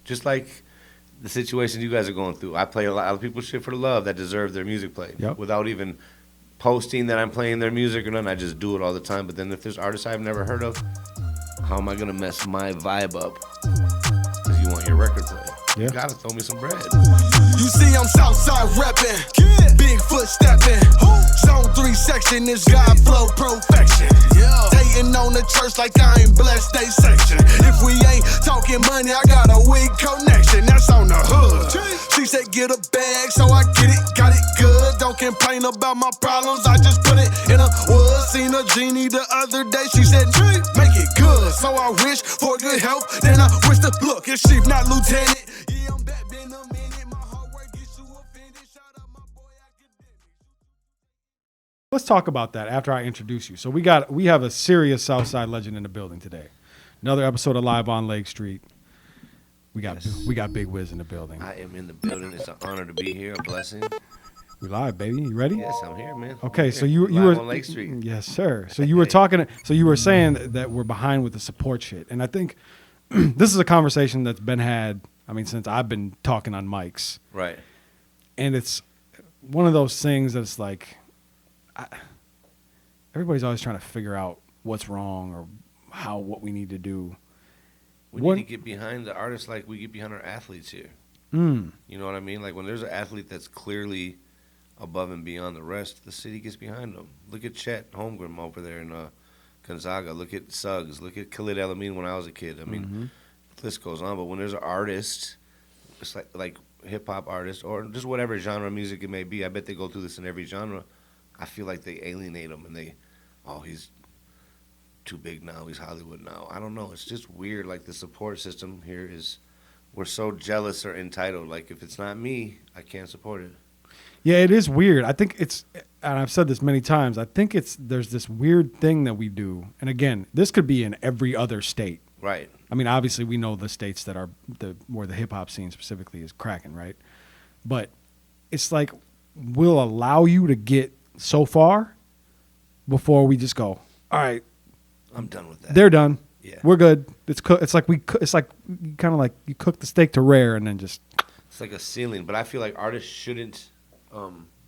Just like the situation you guys are going through. I play a lot of people's shit for the love that deserve their music played. Yep. Without even posting that I'm playing their music or nothing. I just do it all the time. But then if there's artists I've never heard of, how am I going to mess my vibe up? Because you want your record played. Yeah. You got to throw me some bread. You see I'm Southside reppin', Bigfoot steppin', Zone 3 section is God flow perfection. Dating on the church like I ain't blessed they section. If we ain't talking money, I got a weak connection, that's on the hood. She said get a bag, so I get it, got it good. Don't complain about my problems, I just put it in a wood. Seen a genie the other day, she said make it good. So I wish for good health, then I wish to look, it's chief, not lieutenant. Yeah, I'm back, been a minute, my hard work gets you offended. Shout out my boy academics. Let's talk about that after I introduce you. So we have a serious Southside legend in the building today. Another episode of Live on Lake Street. We got Big Wiz in the building. I am in the building. It's an honor to be here. A blessing. We live, baby. You ready? Yes, I'm here, man. Okay, so you Live were on Lake Street. Yes, sir. So you were talking. So you were saying that we're behind with the support shit, and I think this is a conversation that's been had. I mean, since I've been talking on mics, Right. and it's one of those things that's like, everybody's always trying to figure out what's wrong or what we need to do. We need to get behind the artists like we get behind our athletes here. Mm. You know what I mean? Like when there's an athlete that's clearly above and beyond the rest, the city gets behind them. Look at Chet Holmgren over there in Gonzaga. Look at Suggs. Look at Khalid El-Amin when I was a kid. I mean, the list goes on. But when there's an artist, it's like hip-hop artist or just whatever genre of music it may be, I bet they go through this in every genre. I feel like they alienate them and he's too big now. He's Hollywood now. I don't know. It's just weird. Like the support system here we're so jealous or entitled. Like if it's not me, I can't support it. Yeah, it is weird. I think and I've said this many times, I think there's this weird thing that we do. And again, this could be in every other state. Right. I mean, obviously we know the states that are where the hip hop scene specifically is cracking, right? But it's like we'll allow you to get so far before we just go, all right, I'm done with that. they're done. Yeah. We're good. It's like kind of like you cook the steak to rare and then just. It's like a ceiling, but I feel like artists shouldn't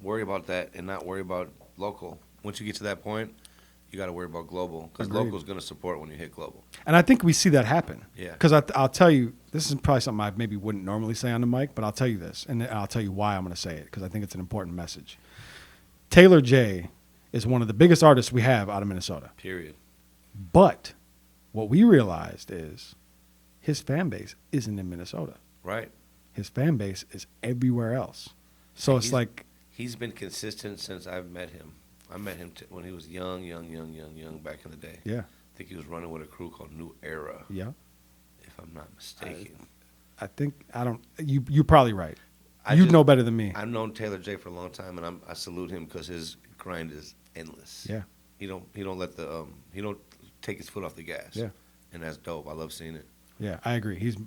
worry about that and not worry about local. Once you get to that point, you got to worry about global because local's going to support when you hit global. And I think we see that happen. Yeah. Because I'll tell you, this is probably something I maybe wouldn't normally say on the mic, but I'll tell you this, and I'll tell you why I'm going to say it because I think it's an important message. Taylor J is one of the biggest artists we have out of Minnesota. Period. But what we realized is his fan base isn't in Minnesota. Right. His fan base is everywhere else. So it's like he's been consistent since I've met him. I met him when he was young back in the day. Yeah. I think he was running with a crew called New Era. Yeah. If I'm not mistaken. I think you're probably right. You'd know better than me. I've known Taylor J for a long time, and I salute him because his grind is endless. Yeah. He don't he don't take his foot off the gas. Yeah. And that's dope. I love seeing it. Yeah, I agree. He's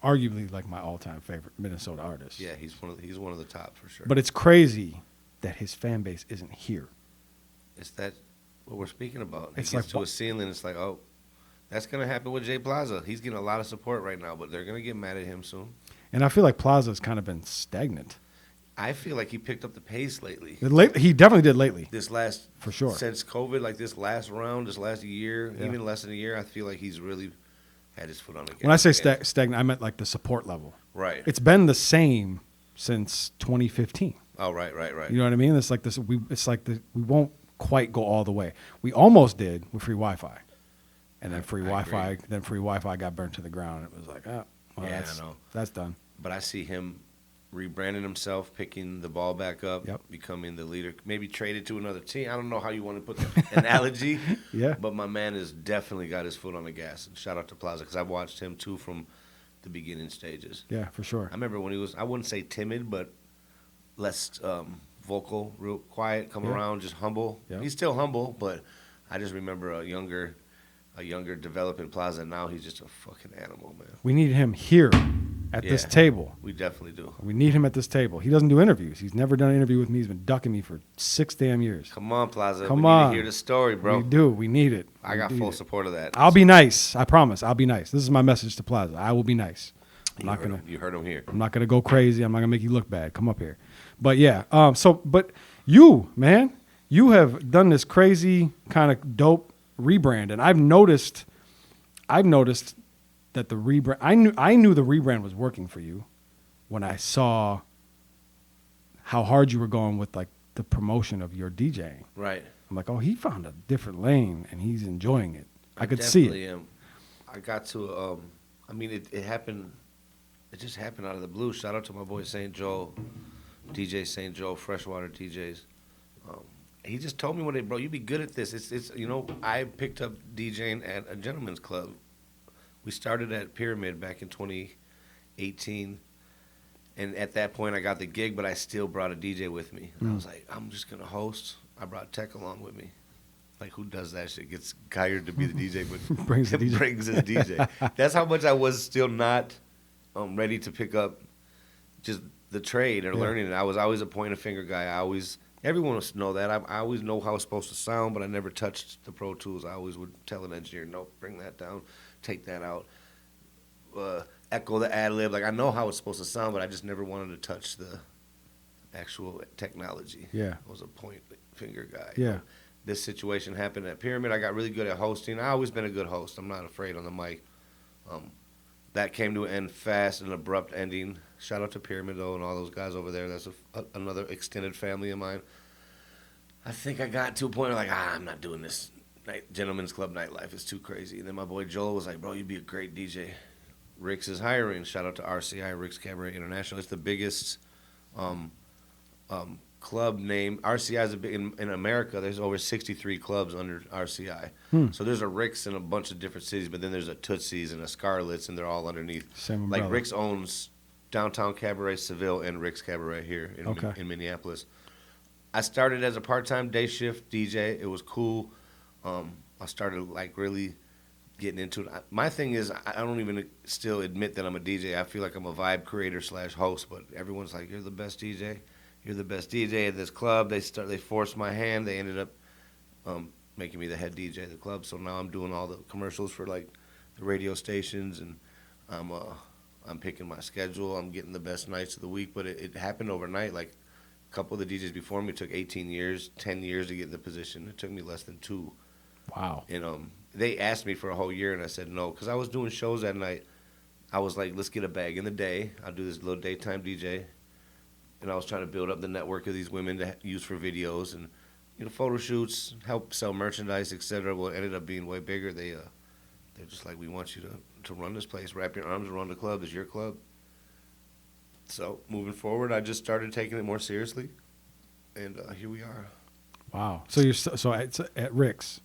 arguably like my all-time favorite Minnesota artist. Yeah, he's one of the top for sure. But it's crazy that his fan base isn't here. It's that what we're speaking about. It's He gets like to a ceiling. It's like, oh, that's gonna happen with Jay Plaza. He's getting a lot of support right now, but they're gonna get mad at him soon. And I feel like Plaza's kind of been stagnant. I feel like he picked up the pace lately. He definitely did lately. This last For sure. Since COVID, like this last round, this last year, Yeah. even less than a year, I feel like he's really had his foot on the gas. When I say stagnant, I meant like the support level. Right. It's been the same since 2015. Oh, right. You know what I mean? It's like this. We won't quite go all the way. We almost did with free Wi-Fi, and then free Wi-Fi got burnt to the ground. It was like, I know. That's done. But I see him rebranding himself, picking the ball back up, Yep. becoming the leader, maybe traded to another team. I don't know how you want to put the analogy. Yeah. But my man has definitely got his foot on the gas. And shout out to Plaza because I've watched him too from the beginning stages. Yeah, for sure. I remember when he was, I wouldn't say timid, but less vocal, real quiet, come around, just humble. Yeah. He's still humble, but I just remember a younger developing Plaza. Now he's just a fucking animal, man. We need him here at this table. We definitely do. We need him at this table. He doesn't do interviews. He's never done an interview with me. He's been ducking me for 6 damn years. Come on, Plaza. Come we on. need to hear the story, bro. We do. We need it. I got full support of that. I'll be nice. I promise. I'll be nice. This is my message to Plaza. I will be nice. You heard him here. I'm not gonna go crazy. I'm not gonna make you look bad. Come up here. But yeah. But you, man, you have done this crazy kind of dope rebrand, and I've noticed that the rebrand. I knew the rebrand was working for you when I saw how hard you were going with like the promotion of your DJing. Right. I'm like, oh, he found a different lane and he's enjoying it. I could see it. Am. I got to. I mean, it happened. It just happened out of the blue. Shout out to my boy St. Joe, DJ St. Joe, Freshwater DJs. He just told me one day, bro, you be good at this. It's I picked up DJing at a gentleman's club. We started at Pyramid back in 2018, and at that point I got the gig, but I still brought a DJ with me. And I was like, I'm just gonna host. I brought Tech along with me. Like, who does that shit? Gets hired to be the DJ, but brings his DJ. That's how much I was still not ready to pick up just the trade or learning it. I was always a point of finger guy. Everyone must know that. I always know how it's supposed to sound, but I never touched the Pro Tools. I always would tell an engineer, no, bring that down, take that out, echo the ad lib. Like, I know how it's supposed to sound, but I just never wanted to touch the actual technology. Yeah. I was a point finger guy. Yeah. This situation happened at Pyramid. I got really good at hosting. I've always been a good host. I'm not afraid on the mic. That came to an end fast, an abrupt ending. Shout out to Pyramid, though, and all those guys over there. That's another extended family of mine. I think I got to a point where, like, I'm not doing this gentleman's club nightlife. It's too crazy. And then my boy Joel was like, bro, you'd be a great DJ. Rick's is hiring. Shout out to RCI, Rick's Cabaret International. It's the biggest club name. RCI is in America. There's over 63 clubs under RCI. So there's a Rick's in a bunch of different cities, but then there's a Tootsie's and a Scarlett's, and they're all underneath. Same like umbrella. Rick's owns Downtown Cabaret Seville and Rick's Cabaret here in Minneapolis. I started as a part-time day shift DJ. It was cool. I started like really getting into it. My thing is, I don't even still admit that I'm a DJ. I feel like I'm a vibe creator / host, but everyone's like, you're the best DJ. You're the best DJ at this club. They forced my hand. They ended up making me the head DJ of the club. So now I'm doing all the commercials for like the radio stations, and I'm picking my schedule. I'm getting the best nights of the week. But it happened overnight. Like a couple of the DJs before me took 18 years, 10 years to get in the position. It took me less than 2. Wow. And they asked me for a whole year, and I said no, because I was doing shows that night. I was like, let's get a bag in the day. I'll do this little daytime DJ. And I was trying to build up the network of these women to use for videos and, photo shoots, help sell merchandise, etc. Well, it ended up being way bigger. They're just like, we want you to run this place, wrap your arms around the club. It's your club. So moving forward, I just started taking it more seriously, and here we are. Wow. So you're it's at Rick's.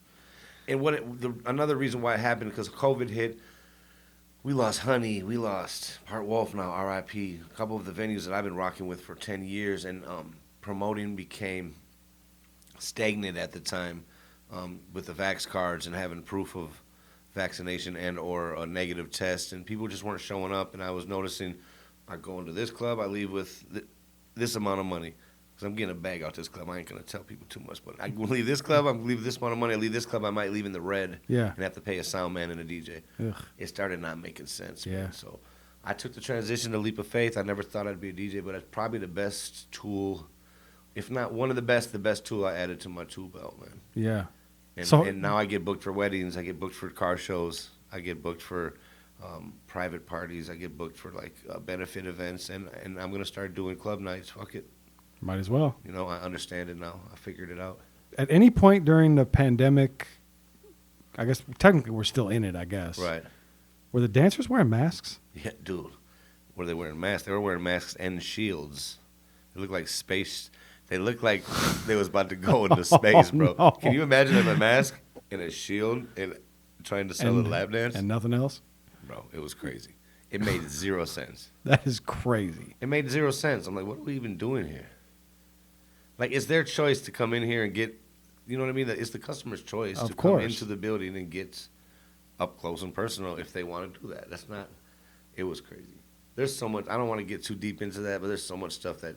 And another reason why it happened, because COVID hit. We lost Honey. We lost Part Wolf now, R.I.P. A couple of the venues that I've been rocking with for 10 years, and promoting became stagnant at the time with the vax cards and having proof of vaccination and or a negative test, and people just weren't showing up. And I was noticing, I go into this club, I leave with this amount of money. Because I'm getting a bag out this club. I ain't going to tell people too much, but I leave this club, I'm leaving this amount of money. I leave this club, I might leave in the red and have to pay a sound man and a DJ. Ugh. It started not making sense, Yeah. man. So I took the transition, the leap of faith. I never thought I'd be a DJ, but it's probably the best tool, if not one of the best tool I added to my tool belt, man. Yeah. And now I get booked for weddings. I get booked for car shows. I get booked for private parties. I get booked for like benefit events, and I'm going to start doing club nights. Fuck it. Might as well. I understand it now. I figured it out. At any point during the pandemic, I guess technically we're still in it, I guess. Right. Were the dancers wearing masks? Yeah, dude. Were they wearing masks? They were wearing masks and shields. They looked like space. They looked like they was about to go into space, bro. No. Can you imagine a mask and a shield and trying to sell a lap dance? And nothing else? Bro, it was crazy. It made 0 sense. That is crazy. It made 0 sense. I'm like, what are we even doing here? Like, it's their choice to come in here and get, you know what I mean? It's the customer's choice to come into the building and get up close and personal if they want to do that. That's not, it was crazy. There's so much, I don't want to get too deep into that, but there's so much stuff that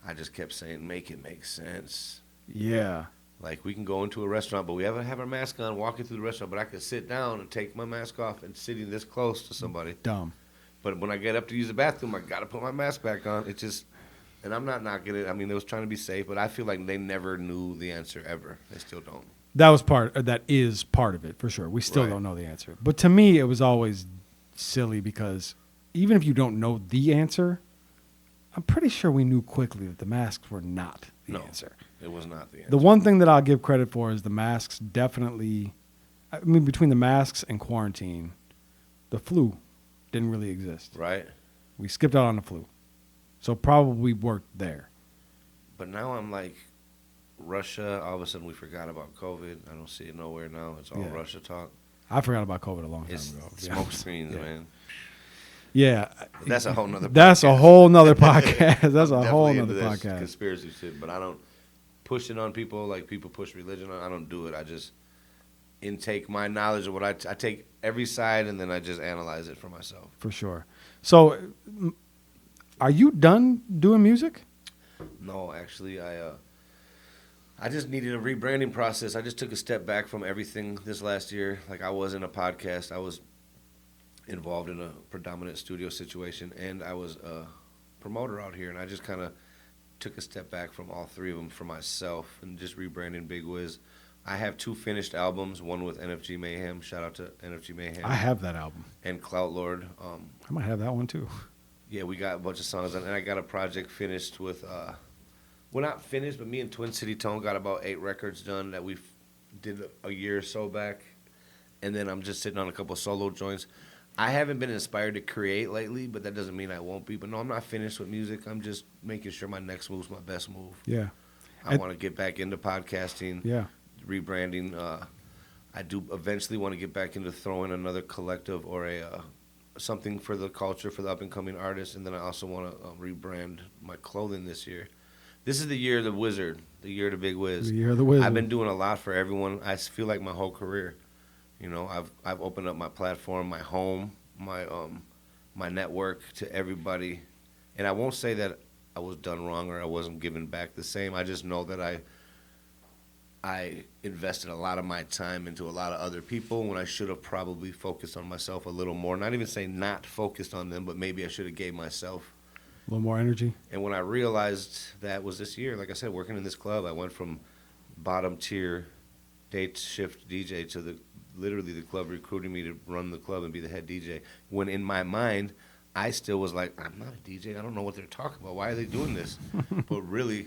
I just kept saying, make it make sense. Yeah. Like, we can go into a restaurant, but we have to have our mask on, walking through the restaurant, but I could sit down and take my mask off and sitting this close to somebody. Dumb. But when I get up to use the bathroom, I got to put my mask back on. It just, and I'm not knocking it. I mean, they was trying to be safe, but I feel like they never knew the answer ever. They still don't. That is part of it for sure. We still Right. don't know the answer. But to me, it was always silly because even if you don't know the answer, I'm pretty sure we knew quickly that the masks were not the No. answer. It was not the answer. The one thing that I'll give credit for is the masks definitely, I mean, between the masks and quarantine, the flu didn't really exist. Right? We skipped out on the flu. So probably worked there. But now I'm like, Russia, all of a sudden we forgot about COVID. I don't see it nowhere now. It's all Yeah. Russia talk. I forgot about COVID a long time It's ago. to be smoke honest. screens, Yeah. man. Yeah. That's a whole nother That's a whole nother podcast. That's I'm a whole definitely into nother this podcast. conspiracy shit, but I don't push it on people like people push religion on. I don't do it. I just intake my knowledge of what I take every side and then I just analyze it for myself. For sure. So, are you done doing music? No, actually, I just needed a rebranding process. I just took a step back from everything this last year. Like I was in a podcast. I was involved in a predominant studio situation, and I was a promoter out here. And I just kind of took a step back from all three of them for myself and just rebranding Big Wiz. I have 2 finished albums, one with NFG Mayhem. Shout out to NFG Mayhem. I have that album. And Clout Lord. I might have that one too. Yeah, we got a bunch of songs, and I got a project finished with, well, not finished, but me and Twin City Tone got about 8 records done that we did a year or so back, and then I'm just sitting on a couple of solo joints. I haven't been inspired to create lately, but that doesn't mean I won't be. But no, I'm not finished with music. I'm just making sure my next move's my best move. Yeah. I want to get back into podcasting, Yeah. rebranding. I do eventually want to get back into throwing another collective or something for the culture, for the up-and-coming artists, and then I also want to rebrand my clothing this year. This is the year of the Wizard, the year of the Big Wiz. The year of the Wizard. I've been doing a lot for everyone. I feel like my whole career, you know, I've opened up my platform, my home, my network to everybody, and I won't say that I was done wrong or I wasn't giving back the same. I just know that I invested a lot of my time into a lot of other people when I should have probably focused on myself a little more. Not even saying not focused on them, but maybe I should have gave myself. A little more energy. And when I realized that was this year, like I said, working in this club, I went from bottom tier day shift DJ to literally the club recruiting me to run the club and be the head DJ. When in my mind, I still was like, I'm not a DJ. I don't know what they're talking about. Why are they doing this? But really,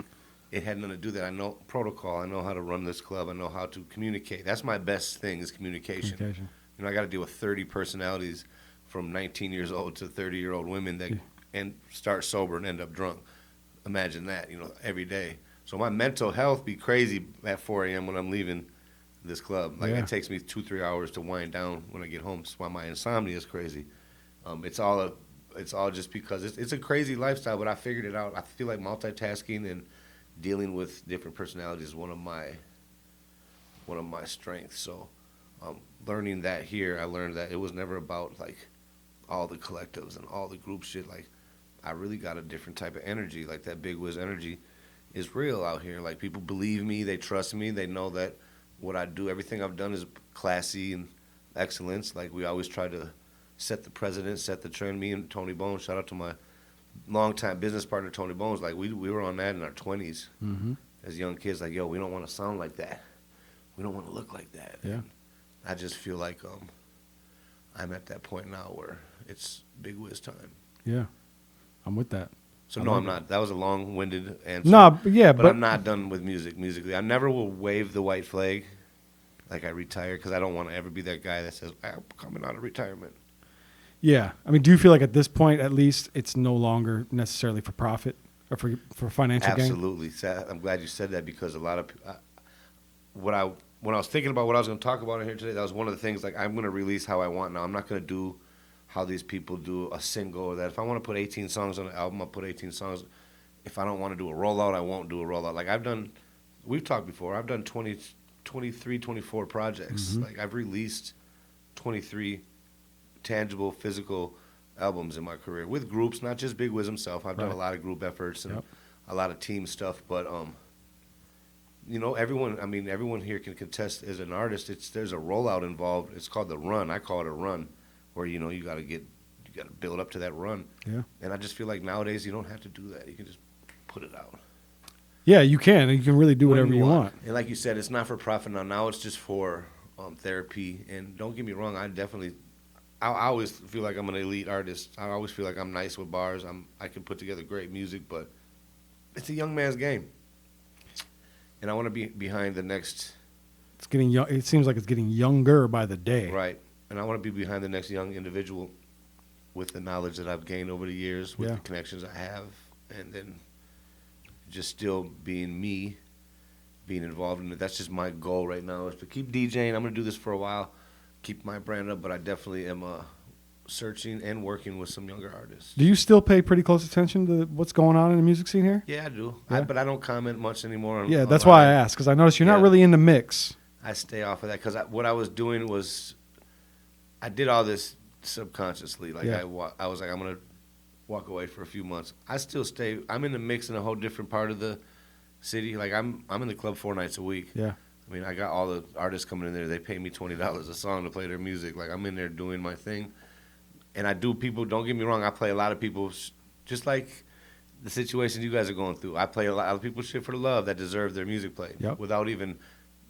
it had nothing to do with that. I know protocol. I know how to run this club. I know how to communicate. That's my best thing is communication. You know, I got to deal with 30 personalities from 19 years old to 30-year-old women that and start sober and end up drunk. Imagine that, you know, every day. So my mental health be crazy at 4 a.m. when I'm leaving this club. Like it takes me 2-3 hours to wind down when I get home. That's why my insomnia is crazy. It's all just because it's a crazy lifestyle, but I figured it out. I feel like multitasking and dealing with different personalities is one of my strengths. So learning that here, I learned that it was never about like all the collectives and all the group shit. Like I really got a different type of energy. Like that Big Wiz energy is real out here. Like people believe me, they trust me, they know that what I do, everything I've done is classy and excellence. Like we always try to set the precedent, set the trend. Me and Tony Bones, shout out to my longtime business partner Tony Bones. Like we were on that in our 20s as young kids. Like, yo, we don't want to sound like that. We don't want to look like that. Yeah. And I just feel like I'm at that point now where it's Big Wiz time. Yeah. I'm with that. So no, I'm not. That was a long-winded answer. No, yeah, but I'm not done with musically. I never will wave the white flag like I retire because I don't want to ever be that guy that says, I'm coming out of retirement. Yeah. I mean, do you feel like at this point, at least, it's no longer necessarily for profit or for financial gain? Absolutely. I'm glad you said that because a lot of when I was thinking about what I was going to talk about in here today, that was one of the things. Like I'm going to release how I want now. I'm not going to do how these people do a single or that. If I want to put 18 songs on an album, I'll put 18 songs. If I don't want to do a rollout, I won't do a rollout. Like we've talked before, I've done 23, 24 projects. Like I've released 23 tangible, physical albums in my career with groups, not just Big Wiz himself. I've done a lot of group efforts and a lot of team stuff, but you know, everyone here can contest as an artist. There's a rollout involved. It's called the run. I call it a run, where you know you got to get got to build up to that run. Yeah. And I just feel like nowadays you don't have to do that. You can just put it out. Yeah, you can. You can really do When whatever you want. And like you said, it's not for profit now. Now it's just for therapy. And don't get me wrong, I always feel like I'm an elite artist. I always feel like I'm nice with bars. I can put together great music, but it's a young man's game. And I want to be behind the next. It's getting young. It seems like it's getting younger by the day. Right. And I want to be behind the next young individual with the knowledge that I've gained over the years, with Yeah. the connections I have, and then just still being me, being involved in it. That's just my goal right now, is to keep DJing. I'm going to do this for a while, keep my brand up, but I definitely am searching and working with some younger artists. Do you still pay pretty close attention to what's going on in the music scene here? Yeah, I do. Yeah. But I don't comment much anymore. Yeah, that's why I asked, because I noticed you're not Yeah. really in the mix. I stay off of that because what I was doing was I did all this subconsciously. Like Yeah. I was like, I'm going to walk away for a few months. I still stay. I'm in the mix in a whole different part of the city. Like I'm in the club 4 nights a week. Yeah. I mean, I got all the artists coming in there. They pay me $20 a song to play their music. Like I'm in there doing my thing. And I do people, don't get me wrong, I play a lot of people, just like the situation you guys are going through. I play a lot of people shit for the love that deserve their music played. Yep. Without even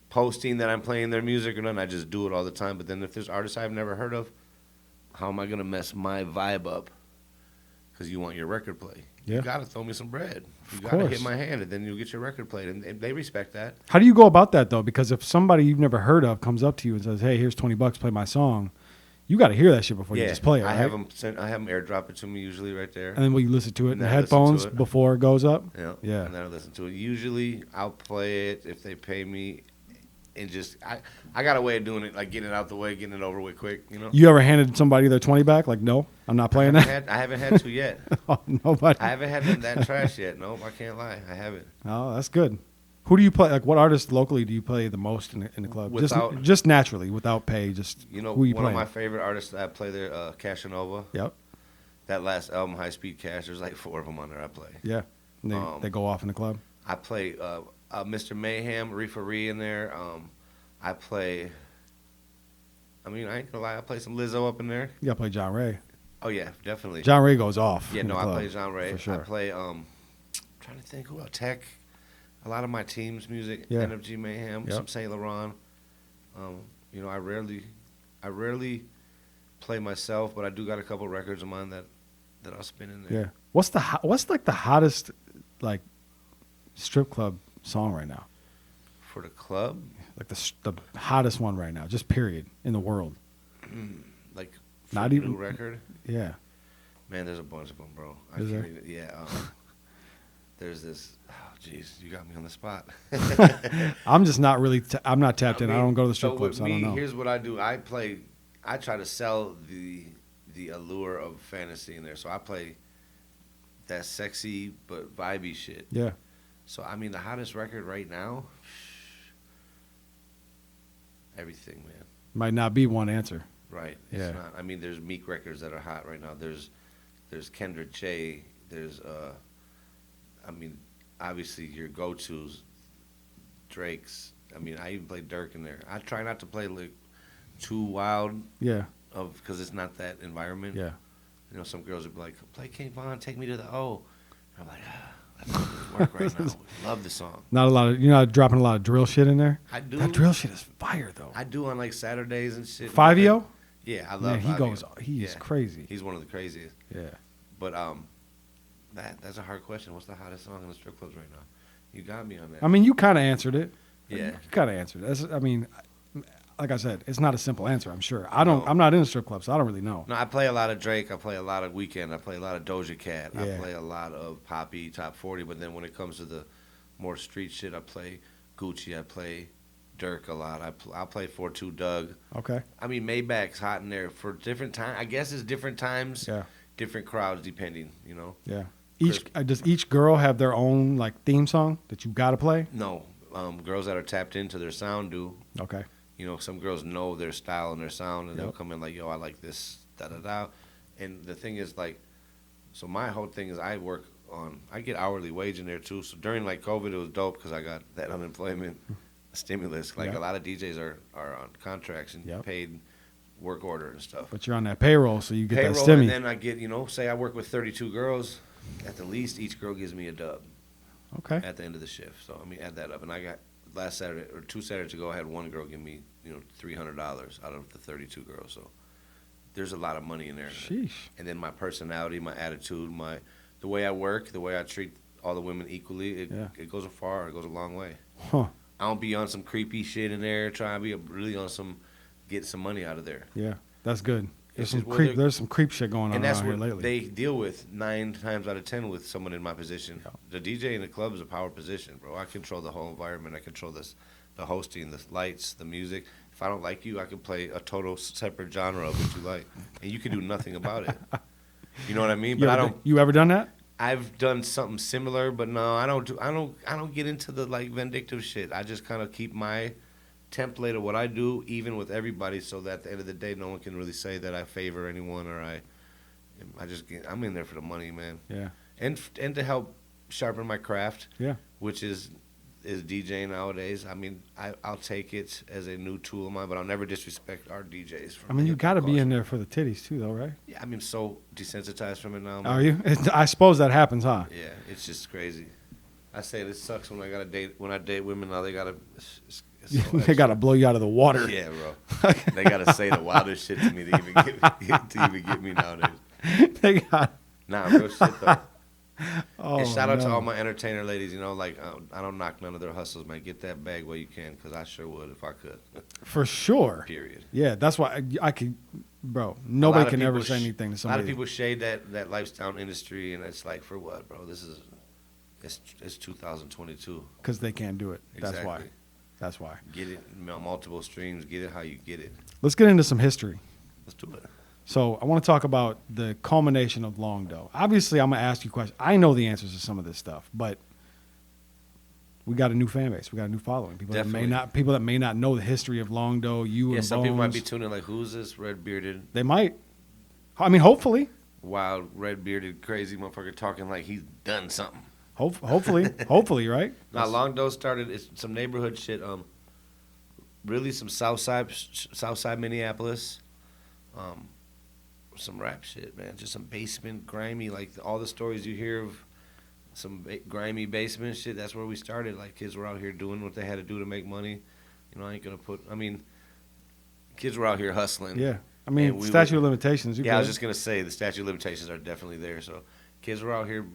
posting that I'm playing their music or nothing. I just do it all the time. But then if there's artists I've never heard of, how am I going to mess my vibe up? Because you want your record played. Yeah. You got to throw me some bread. You Of got to course. hit my hand, and then you'll get your record played. And they respect that. How do you go about that, though? Because if somebody you've never heard of comes up to you and says, hey, here's $20, play my song, you got to hear that shit before you just play it, right? I have them airdrop it to me usually right there. And then will you listen to it in And the then I listen to headphones it. before it goes up? Yeah. Yeah. And then I listen to it. Usually I'll play it if they pay me, and just I got a way of doing it, like getting it out the way, getting it over with quick. You know. You ever handed somebody their 20 back? Like, no, I'm not playing that. I haven't had to yet. Oh, nobody. I haven't had that trash yet. Nope, I can't lie. I haven't. Oh, that's good. Who do you play? Like, what artist locally do you play the most in the club? Without- just naturally, without pay. Just You know, who you one playing? of my favorite artists that I play there, Cashanova. Yep. That last album, High Speed Cash, there's like 4 of them on there I play. Yeah. And they go off in the club. I play Mr. Mayhem, Reefery in there. I play, I mean, I ain't gonna lie, I play some Lizzo up in there. You got to play John Ray. Oh, yeah, definitely. John Ray goes off. Yeah, in no, the I club, play John Ray. For sure. I play, trying to think who else, Tech. A lot of my team's music, Yeah. NFG Mayhem, Yep. some Saint Laurent. You know, I rarely play myself, but I do got a couple records of mine that I'll spin in there. Yeah. What's like the hottest like strip club song right now? For the club, Like the hottest one right now, just period in the world. like for Not the even- new record. Yeah. Man, there's a bunch of them, bro. Is there? Even, yeah. There's this. Oh, jeez, you got me on the spot. I'm just not really. I'm not tapped in. I mean, don't go to the strip so clubs. with So I don't me, know. here's what I do. I try to sell the allure of fantasy in there. So I play that sexy but vibey shit. Yeah. So I mean, the hottest record right now, everything, man. Might not be one answer. Right? Yeah. It's not. I mean, there's Meek records that are hot right now. There's Kendrick Che. There's I mean, obviously your go-tos, Drake's. I mean, I even play Dirk in there. I try not to play like too wild Yeah. because it's not that environment. Yeah. You know, some girls would be like, "Play King Von, take me to the O." I'm like, that doesn't work right now. Love the song. Not a lot of. You're not dropping a lot of drill shit in there. I do. That drill shit is fire though. I do on like Saturdays and shit. Fivio? Yeah, I love. Man, he Fivio. goes. He is Yeah. crazy. He's one of the craziest. Yeah. But that's a hard question. What's the hottest song in the strip clubs right now? You got me on that. I mean, you kind of answered it. Yeah. You kind of answered it. I mean, like I said, it's not a simple answer. I'm sure. I don't. No. I'm not in a strip club, so I don't really know. No, I play a lot of Drake. I play a lot of Weeknd. I play a lot of Doja Cat. Yeah. I play a lot of Poppy, Top 40. But then when it comes to the more street shit, I play Gucci. I play Dirk a lot. I'll play 4-2 Doug. Okay. I mean, Maybach's hot in there for different times. I guess it's different times, Yeah. different crowds, depending, you know? Yeah. Does each girl have their own like theme song that you got to play? No, girls that are tapped into their sound do. Okay. You know, some girls know their style and their sound, and they'll Yep. come in like, yo, I like this, da-da-da. And the thing is, like, so my whole thing is I get hourly wage in there, too. So during, like, COVID, it was dope because I got that unemployment stimulus. Like, Yeah. a lot of DJs are on contracts and Yep. paid work order and stuff. But you're on that payroll, so you get Payroll, that stimmy. and then I get, say I work with 32 girls. At the least, each girl gives me a dub Okay. at the end of the shift. So, add that up. And I got last Saturday, or 2 Saturdays ago, I had one girl give me, $300 out of the 32 girls. So there's a lot of money in there. Sheesh. And then my personality, my attitude, the way I work, the way I treat all the women equally, it goes far. It goes a long way. Huh. I don't be on some creepy shit in there, trying to be really on get some money out of there. Yeah, that's good. It's There's some creep shit going on And that's around here what lately. they deal with 9 times out of 10 with someone in my position. Yeah. The DJ in the club is a power position, bro. I control the whole environment. I control the hosting, the lights, the music. If I don't like you, I can play a total separate genre of what you like, and you can do nothing about it. You know what I mean? But You ever done that? I've done something similar, but no, I don't get into the vindictive shit. I just kind of keep my template of what I do even with everybody, so that at the end of the day no one can really say that I favor anyone, or I'm in there for the money, man. Yeah. And to help sharpen my craft. Yeah. Which is DJing nowadays. I'll take it as a new tool of mine, but I'll never disrespect our DJs. You got to be in there for the titties too, though, right? Yeah, I'm so desensitized from it now. Man. Are you? I suppose that happens, huh? Yeah, it's just crazy. I say this sucks when I date women now. They gotta. They got to blow you out of the water. Yeah, bro. They gotta say the wildest shit to me to even get me nowadays. They got. Nah, real shit though. Oh, and shout out to all my entertainer ladies. I don't knock none of their hustles, man. Get that bag while you can, because I sure would if I could. For sure. Period. Yeah, that's why I could, bro. Nobody can ever say anything to A somebody. lot of people shade that lifestyle industry, and it's like, for what, bro? It's 2022. Because they can't do it. Exactly. That's why. Get it multiple streams. Get it how you get it. Let's get into some history. Let's do it. So I want to talk about the culmination of Long Doe. Obviously, I'm gonna ask you questions. I know the answers to some of this stuff, but we got a new fan base. We got a new following. People that may not know the history of Long Doe. And some Bones. people might be tuning in like, who's this red bearded? They might. Hopefully. Wild red bearded crazy motherfucker talking like he's done something. Hopefully, right? Now Long Doe started. It's some neighborhood shit. Really some Southside Minneapolis. Some rap shit, man. Just some basement, grimy, like all the stories you hear of some grimy basement shit. That's where we started. Like, kids were out here doing what they had to do to make money. I ain't gonna kids were out here hustling. Yeah. Statute of limitations. I was just gonna say the statute of limitations are definitely there. So kids were out here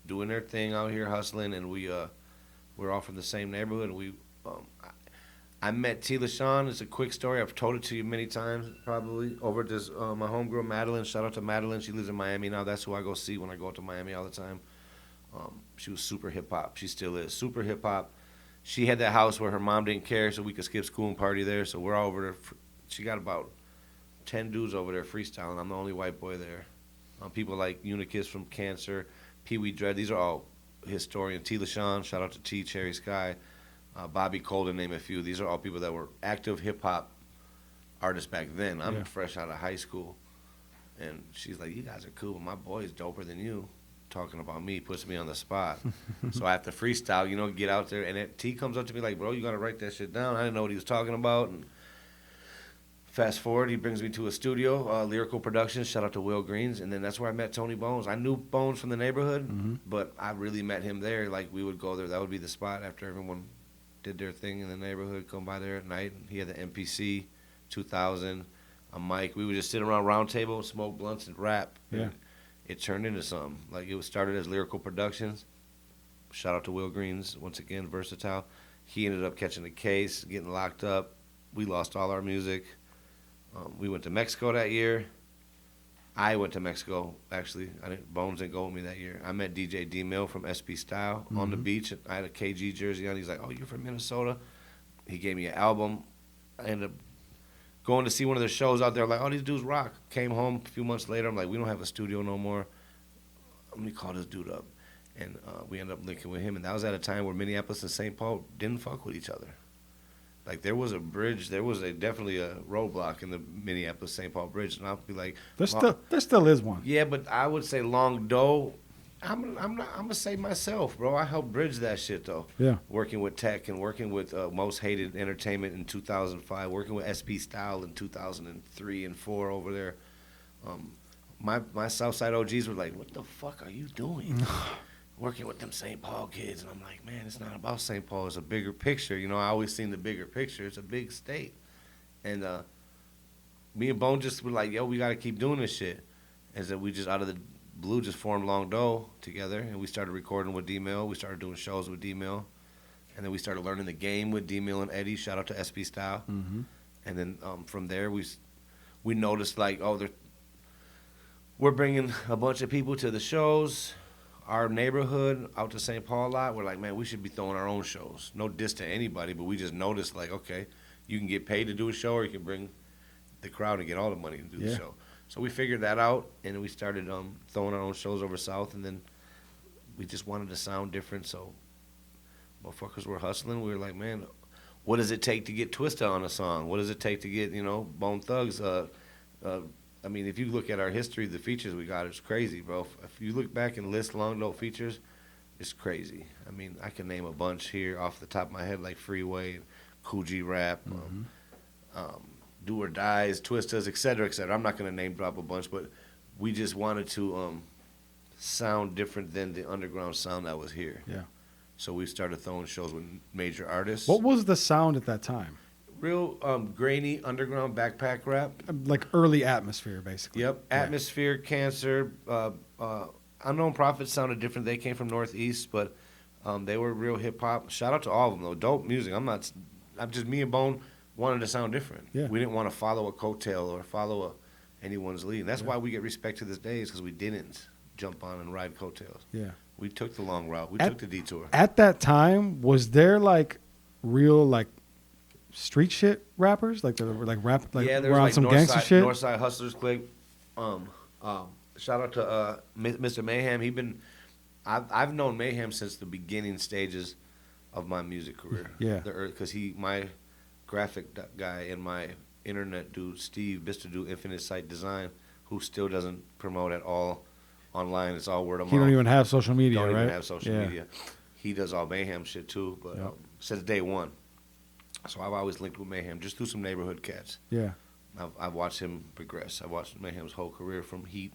doing their thing, out here hustling, and we're all from the same neighborhood. And I met T. LaShawn. It's a quick story. I've told it to you many times, probably, over at this, my homegirl, Madeline. Shout out to Madeline. She lives in Miami now. That's who I go see when I go to Miami all the time. She was super hip-hop. She still is. Super hip-hop. She had that house where her mom didn't care, so we could skip school and party there. So we're all over there. She got about 10 dudes over there freestyling. I'm the only white boy there. People like Unikis from Cancer, Pee Wee Dread. These are all historians. T. LaShawn. Shout out to T. Cherry Sky. Bobby Cole, to name a few. These are all people that were active hip-hop artists back then. I'm fresh out of high school. And she's like, you guys are cool, but my boy's doper than you. Talking about me puts me on the spot. So I have to freestyle, get out there. And T comes up to me like, bro, you got to write that shit down. I didn't know what he was talking about. And fast forward, he brings me to a studio, Lyrical Productions. Shout out to Will Greens. And then that's where I met Tony Bones. I knew Bones from the neighborhood, but I really met him there. Like, we would go there. That would be the spot after everyone did their thing in the neighborhood, come by there at night. He had the MPC 2000, a mic. We would just sit around round table, smoke blunts, and rap. Yeah. And it turned into something. Like, it was started as Lyrical Productions. Shout out to Will Greens, once again, versatile. He ended up catching a case, getting locked up. We lost all our music. We went to Mexico that year. I went to Mexico, actually. Bones didn't go with me that year. I met DJ D-Mill from SB Style on the beach. I had a KG jersey on. He's like, oh, you're from Minnesota? He gave me an album. I ended up going to see one of their shows out there. Like, oh, these dudes rock. Came home a few months later. I'm like, we don't have a studio no more. Let me call this dude up. And we ended up linking with him. And that was at a time where Minneapolis and St. Paul didn't fuck with each other. Like, there was a bridge. There was definitely a roadblock in the Minneapolis-St. Paul bridge. And I'll be like... There still is one. Yeah, but I would say Long Doe I'm gonna say myself, bro. I helped bridge that shit though. Yeah. Working with Tech and working with Most Hated Entertainment in 2005, working with SP Style in 2003 and 4 over there. My Southside OGs were like, "What the fuck are you doing?" Working with them St. Paul kids, and I'm like, "Man, it's not about St. Paul. It's a bigger picture." You know, I always seen the bigger picture. It's a big state, and me and Bone just were like, "Yo, we got to keep doing this shit." And so we just out of the blue just formed Long Doe together, and we started recording with D-Mill. We started doing shows with D-Mill, and then we started learning the game with D-Mill and Eddie. Shout out to SP Style. Mm-hmm. And then from there, we noticed like, oh, we're bringing a bunch of people to the shows. Our neighborhood out to St. Paul a lot. We're like, man, we should be throwing our own shows. No diss to anybody, but we just noticed like, okay, you can get paid to do a show, or you can bring the crowd and get all the money to do the show. So we figured that out, and we started throwing our own shows over south, and then we just wanted to sound different, so motherfuckers were hustling. We were like, man, what does it take to get Twista on a song? What does it take to get, Bone Thugs? I mean, if you look at our history, the features we got, it's crazy, bro. If you look back and list Long Doe features, it's crazy. I mean, I can name a bunch here off the top of my head, like Freeway, Coogee Rap, Do or Dies, Twistas, et cetera, et cetera. I'm not going to name drop a bunch, but we just wanted to sound different than the underground sound that was here. Yeah. So we started throwing shows with major artists. What was the sound at that time? Real grainy underground backpack rap. Like early Atmosphere, basically. Yep. Atmosphere, Cancer. Unknown Prophets sounded different. They came from Northeast, but they were real hip hop. Shout out to all of them though. Dope music. I'm just me and Bone wanted to sound different. Yeah. We didn't want to follow a coattail or follow anyone's lead. And that's why we get respect to this day, is because we didn't jump on and ride coattails. Yeah. We took the long route. We took the detour. At that time, was there like real like street shit rappers? Like there were like rap like yeah, there were was on like some gangster shit? Northside Hustlers Clique. Shout out to Mr. Mayhem. I've known Mayhem since the beginning stages of my music career. Yeah. Because my graphic guy and my internet dude, Steve, Mr. Dude, Infinite Site Design, who still doesn't promote at all online. It's all word of mouth. He don't even have social media, Don't right? even have social media. He does all Mayhem shit too, but since day one. So I've always linked with Mayhem just through some neighborhood cats. Yeah. I've watched him progress. I've watched Mayhem's whole career from Heat.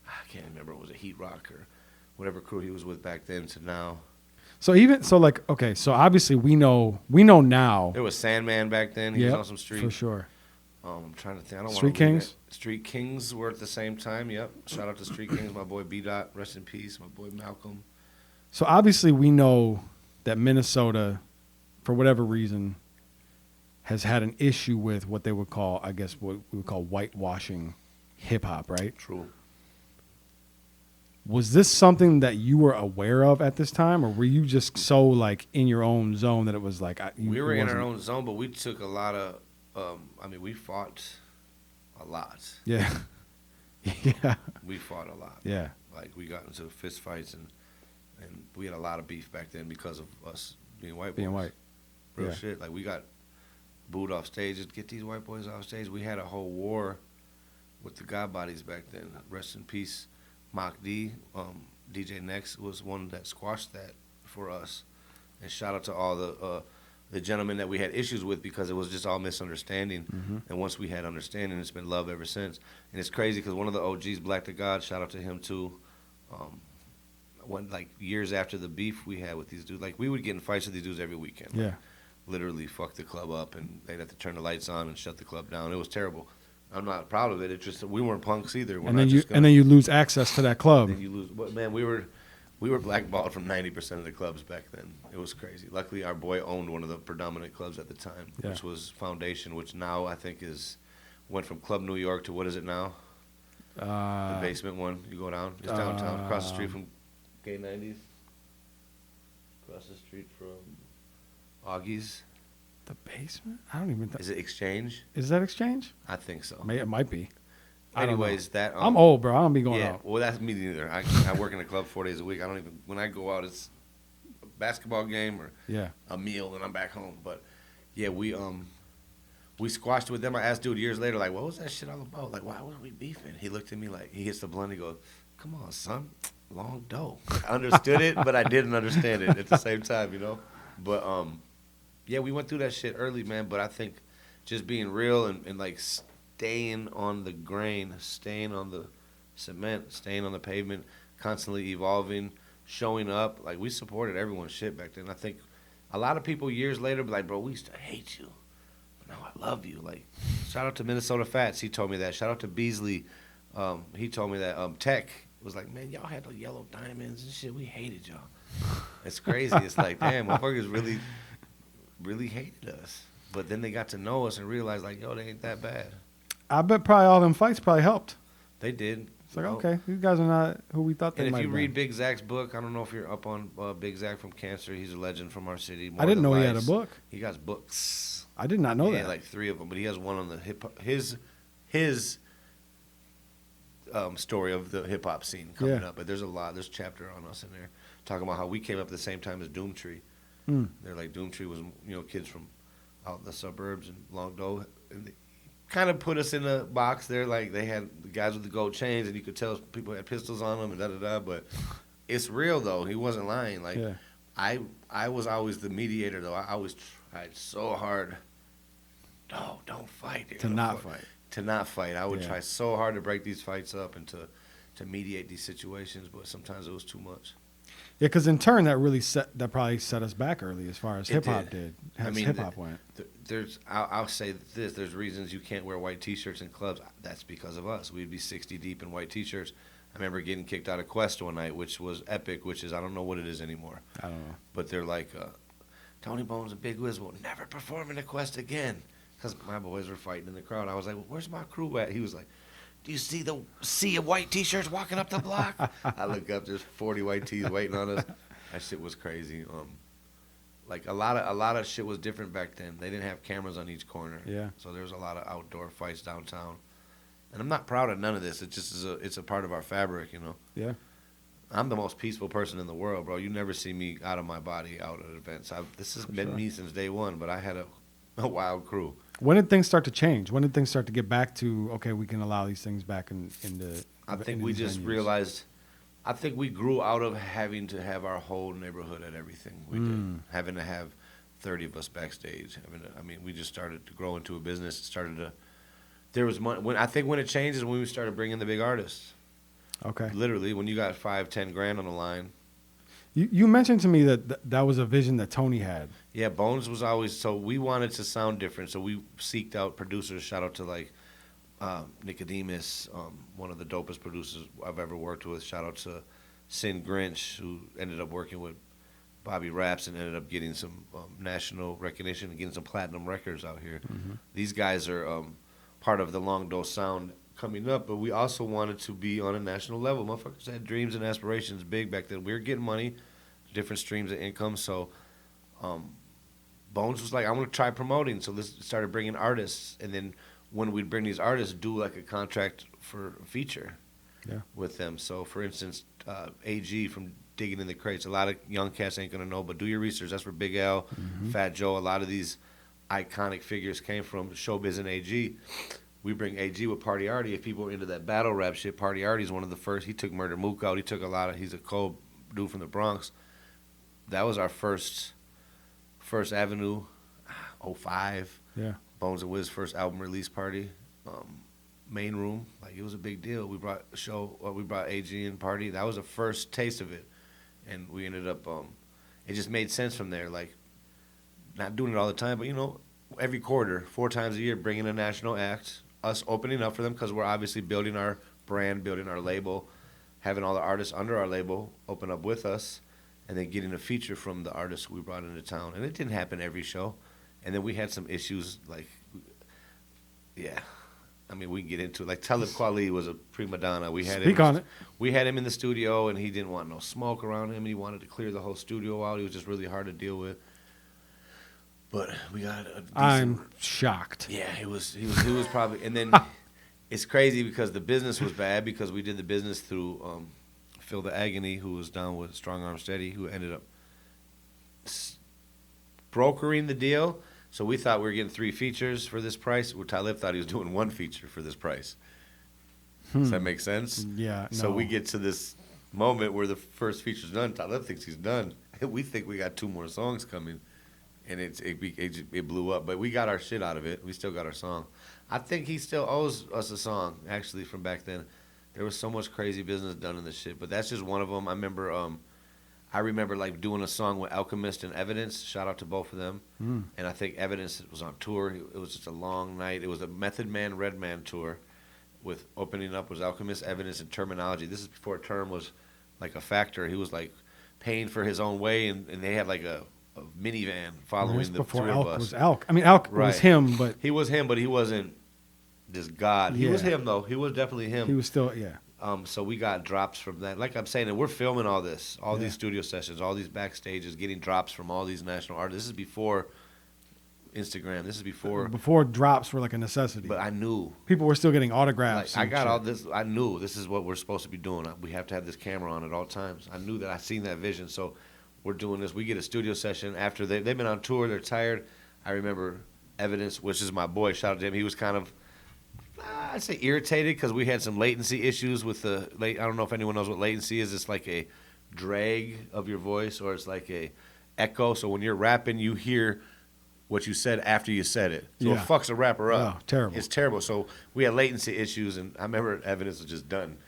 I can't remember, was it Heat Rock or whatever crew he was with back then to now. So obviously we know now. There was Sandman back then. He was on some street. For sure. I'm trying to think. I don't Street Kings? Street Kings were at the same time. Yep. Shout out to Street Kings. My boy B. Dot. Rest in peace. My boy Malcolm. So obviously we know that Minnesota, for whatever reason, has had an issue with what they would call, I guess, what we would call whitewashing hip hop, right? True. Was this something that you were aware of at this time, or were you just so like in your own zone that it was like we were in our own zone, but we took a lot of. We fought a lot. Yeah. Yeah. We fought a lot. Yeah. Like we got into fist fights and we had a lot of beef back then because of us being white boys. Being white. Real shit. Like we got booed off stages. Get these white boys off stage. We had a whole war with the God Bodies back then. Rest in peace. Mach D, DJ Next was one that squashed that for us. And shout out to all the gentlemen that we had issues with, because it was just all misunderstanding. Mm-hmm. And once we had understanding, it's been love ever since. And it's crazy because one of the OGs, Black to God, shout out to him too. Like years after the beef we had with these dudes, like we would get in fights with these dudes every weekend. Yeah. Like, literally fuck the club up, and they'd have to turn the lights on and shut the club down. It was terrible. I'm not proud of it. It's just that we weren't punks either. And then you lose access to that club. Then you lose. But man, we were blackballed from 90% of the clubs back then. It was crazy. Luckily, our boy owned one of the predominant clubs at the time, which was Foundation, which now I think went from Club New York to what is it now? The basement one. You go down. It's downtown, across the street from Gay 90s. Across the street from Augie's. The basement? I don't even. Is it Exchange? Is that Exchange? I think so. It might be. Anyways, that I'm old, bro. I don't be going out. Well, that's me neither. I work in a club 4 days a week. I don't even. When I go out, it's a basketball game or a meal, and I'm back home. But yeah, we squashed with them. I asked dude years later, like, what was that shit all about? Like, why were we beefing? He looked at me like, he hits the blunt. He goes, "Come on, son. long dough. I understood it, but I didn't understand it at the same time, you know. But yeah, we went through that shit early, man. But I think just being real and like staying on the grain, staying on the cement, staying on the pavement, constantly evolving, showing up. Like, we supported everyone's shit back then. I think a lot of people years later be like, bro, we used to hate you. But now I love you. Like, shout out to Minnesota Fats. He told me that. Shout out to Beasley. He told me that. Tech was like, man, y'all had the yellow diamonds and shit. We hated y'all. It's crazy. It's like, damn, motherfuckers really, really hated us. But then they got to know us and realized, like, yo, they ain't that bad. I bet probably all them fights probably helped. They did. It's like, okay, these guys are not who we thought they And might if you be. read Big Zach's book, I don't know if you're up on Big Zach from Cancer. He's a legend from our city. I didn't know he had a book. He got books. I did not know He that. had like 3 of them, but he has one on the his story of the hip hop scene coming up. But there's a chapter on us in there talking about how we came up at the same time as Doomtree. They're like, Doomtree was, you know, kids from out in the suburbs and Longdoe, and they kind of put us in a box there. Like, they had the guys with the gold chains, and you could tell people had pistols on them and da-da-da, but it's real, though. He wasn't lying. Like, I was always the mediator, though. I always tried so hard. No, don't fight. To not fight. To not fight. I would try so hard to break these fights up and to mediate these situations, but sometimes it was too much. Yeah, because in turn, that probably set us back early as far as hip hop did. Hip hop went. I'll say this: there's reasons you can't wear white T-shirts in clubs. That's because of us. We'd be 60 deep in white T-shirts. I remember getting kicked out of Quest one night, which was epic. Which is, I don't know what it is anymore. I don't know. But they're like, Tony Bones and Big Wiz will never perform in a Quest again, because my boys were fighting in the crowd. I was like, well, where's my crew at? He was like, do you see the sea of white T-shirts walking up the block? I look up, there's 40 white tees waiting on us. That shit was crazy. Like, a lot of shit was different back then. They didn't have cameras on each corner. Yeah. So there was a lot of outdoor fights downtown. And I'm not proud of none of this. It just is it's a part of our fabric, you know. Yeah. I'm the most peaceful person in the world, bro. You never see me out of my body out at events. This has been me since day one, but I had a wild crew. When did things start to change? When did things start to get back to, okay, we can allow these things back I think we just realized, I think we grew out of having to have our whole neighborhood at everything we did. Having to have 30 of us backstage. We just started to grow into a business. It started to, there was money. I think when it changed is when we started bringing the big artists. Okay. Literally, when you got 5-10 grand on the line. You mentioned to me that was a vision that Tony had. Yeah, Bones was always, so we wanted to sound different, so we seeked out producers. Shout out to like Nicodemus, one of the dopest producers I've ever worked with. Shout out to Sin Grinch, who ended up working with Bobby Raps and ended up getting some national recognition and getting some platinum records out here. These guys are part of the Longdoe sound coming up, but we also wanted to be on a national level. Motherfuckers had dreams and aspirations big back then. We were getting money, different streams of income, so Bones was like, I want to try promoting, so this started bringing artists, and then when we'd bring these artists, do like a contract for a feature with them. So for instance, AG from Digging in the Crates, a lot of young cats ain't gonna know, but do your research. That's where Big L, Fat Joe, a lot of these iconic figures came from, Showbiz and AG. We bring AG with Party Artie. If people are into that battle rap shit, Party Artie's one of the first. He took Murder Mook out. He took he's a cold dude from the Bronx. That was our first Avenue, 05. Yeah. Bones and Wiz first album release party. Main room. Like, it was a big deal. We brought AG and Party. That was the first taste of it. And we ended up, it just made sense from there. Like, not doing it all the time, but, you know, every quarter, 4 times a year, bringing a national act, us opening up for them, because we're obviously building our brand, building our label, having all the artists under our label open up with us, and then getting a feature from the artists we brought into town. And it didn't happen every show. And then we had some issues, like, we can get into it. Like, Talib Kweli was a prima donna. We had him in the studio, and he didn't want no smoke around him. He wanted to clear the whole studio out. He was just really hard to deal with. But we got a decent... I'm shocked. Yeah, he was probably... And then it's crazy because the business was bad, because we did the business through Phil the Agony, who was down with Strong Arm Steady, who ended up brokering the deal. So we thought we were getting 3 features for this price. Well, Talib thought he was doing 1 feature for this price. Does that make sense? Yeah. So no. we get to this moment where the first feature's done. Talib thinks he's done. We think we got 2 more songs coming, and it blew up. But we got our shit out of it. We still got our song. I think he still owes us a song, actually, from back then. There was so much crazy business done in this shit, but that's just one of them. I remember like doing a song with Alchemist and Evidence. Shout out to both of them. And I think Evidence was on tour. It was just a long night. It was a Method Man, Redman tour. With opening up was Alchemist, Evidence, and Terminology. This is before Term was like a factor. He was like paying for his own way, and they had like a minivan following the before three Alk of us. was Alk. I mean, Alk was Right. him, but He was him, but he wasn't this god. He was Yeah. him though. He was definitely him. he was still So we got drops from that. Like I'm saying, and we're filming all this, all Yeah. these studio sessions, all these backstages, getting drops from all these national artists. This is before Instagram. This is before drops were like a necessity. But I knew. People were still getting Like, autographs. I and got shit. all this. I knew this is what we're supposed to be doing. We have to have this camera on at all times. I knew that. I seen that vision. So we're doing this. We get a studio session after they've been on tour. They're tired. I remember Evidence, which is my boy. Shout out to him. He was kind of, I'd say, irritated because we had some latency issues with the late. I don't know if anyone knows what latency is. It's like a drag of your voice, or it's like a echo. So when you're rapping, you hear what you said after you said it. So Yeah. it fucks a rapper up. Oh, terrible. It's terrible. So we had latency issues, and I remember Evidence was just done.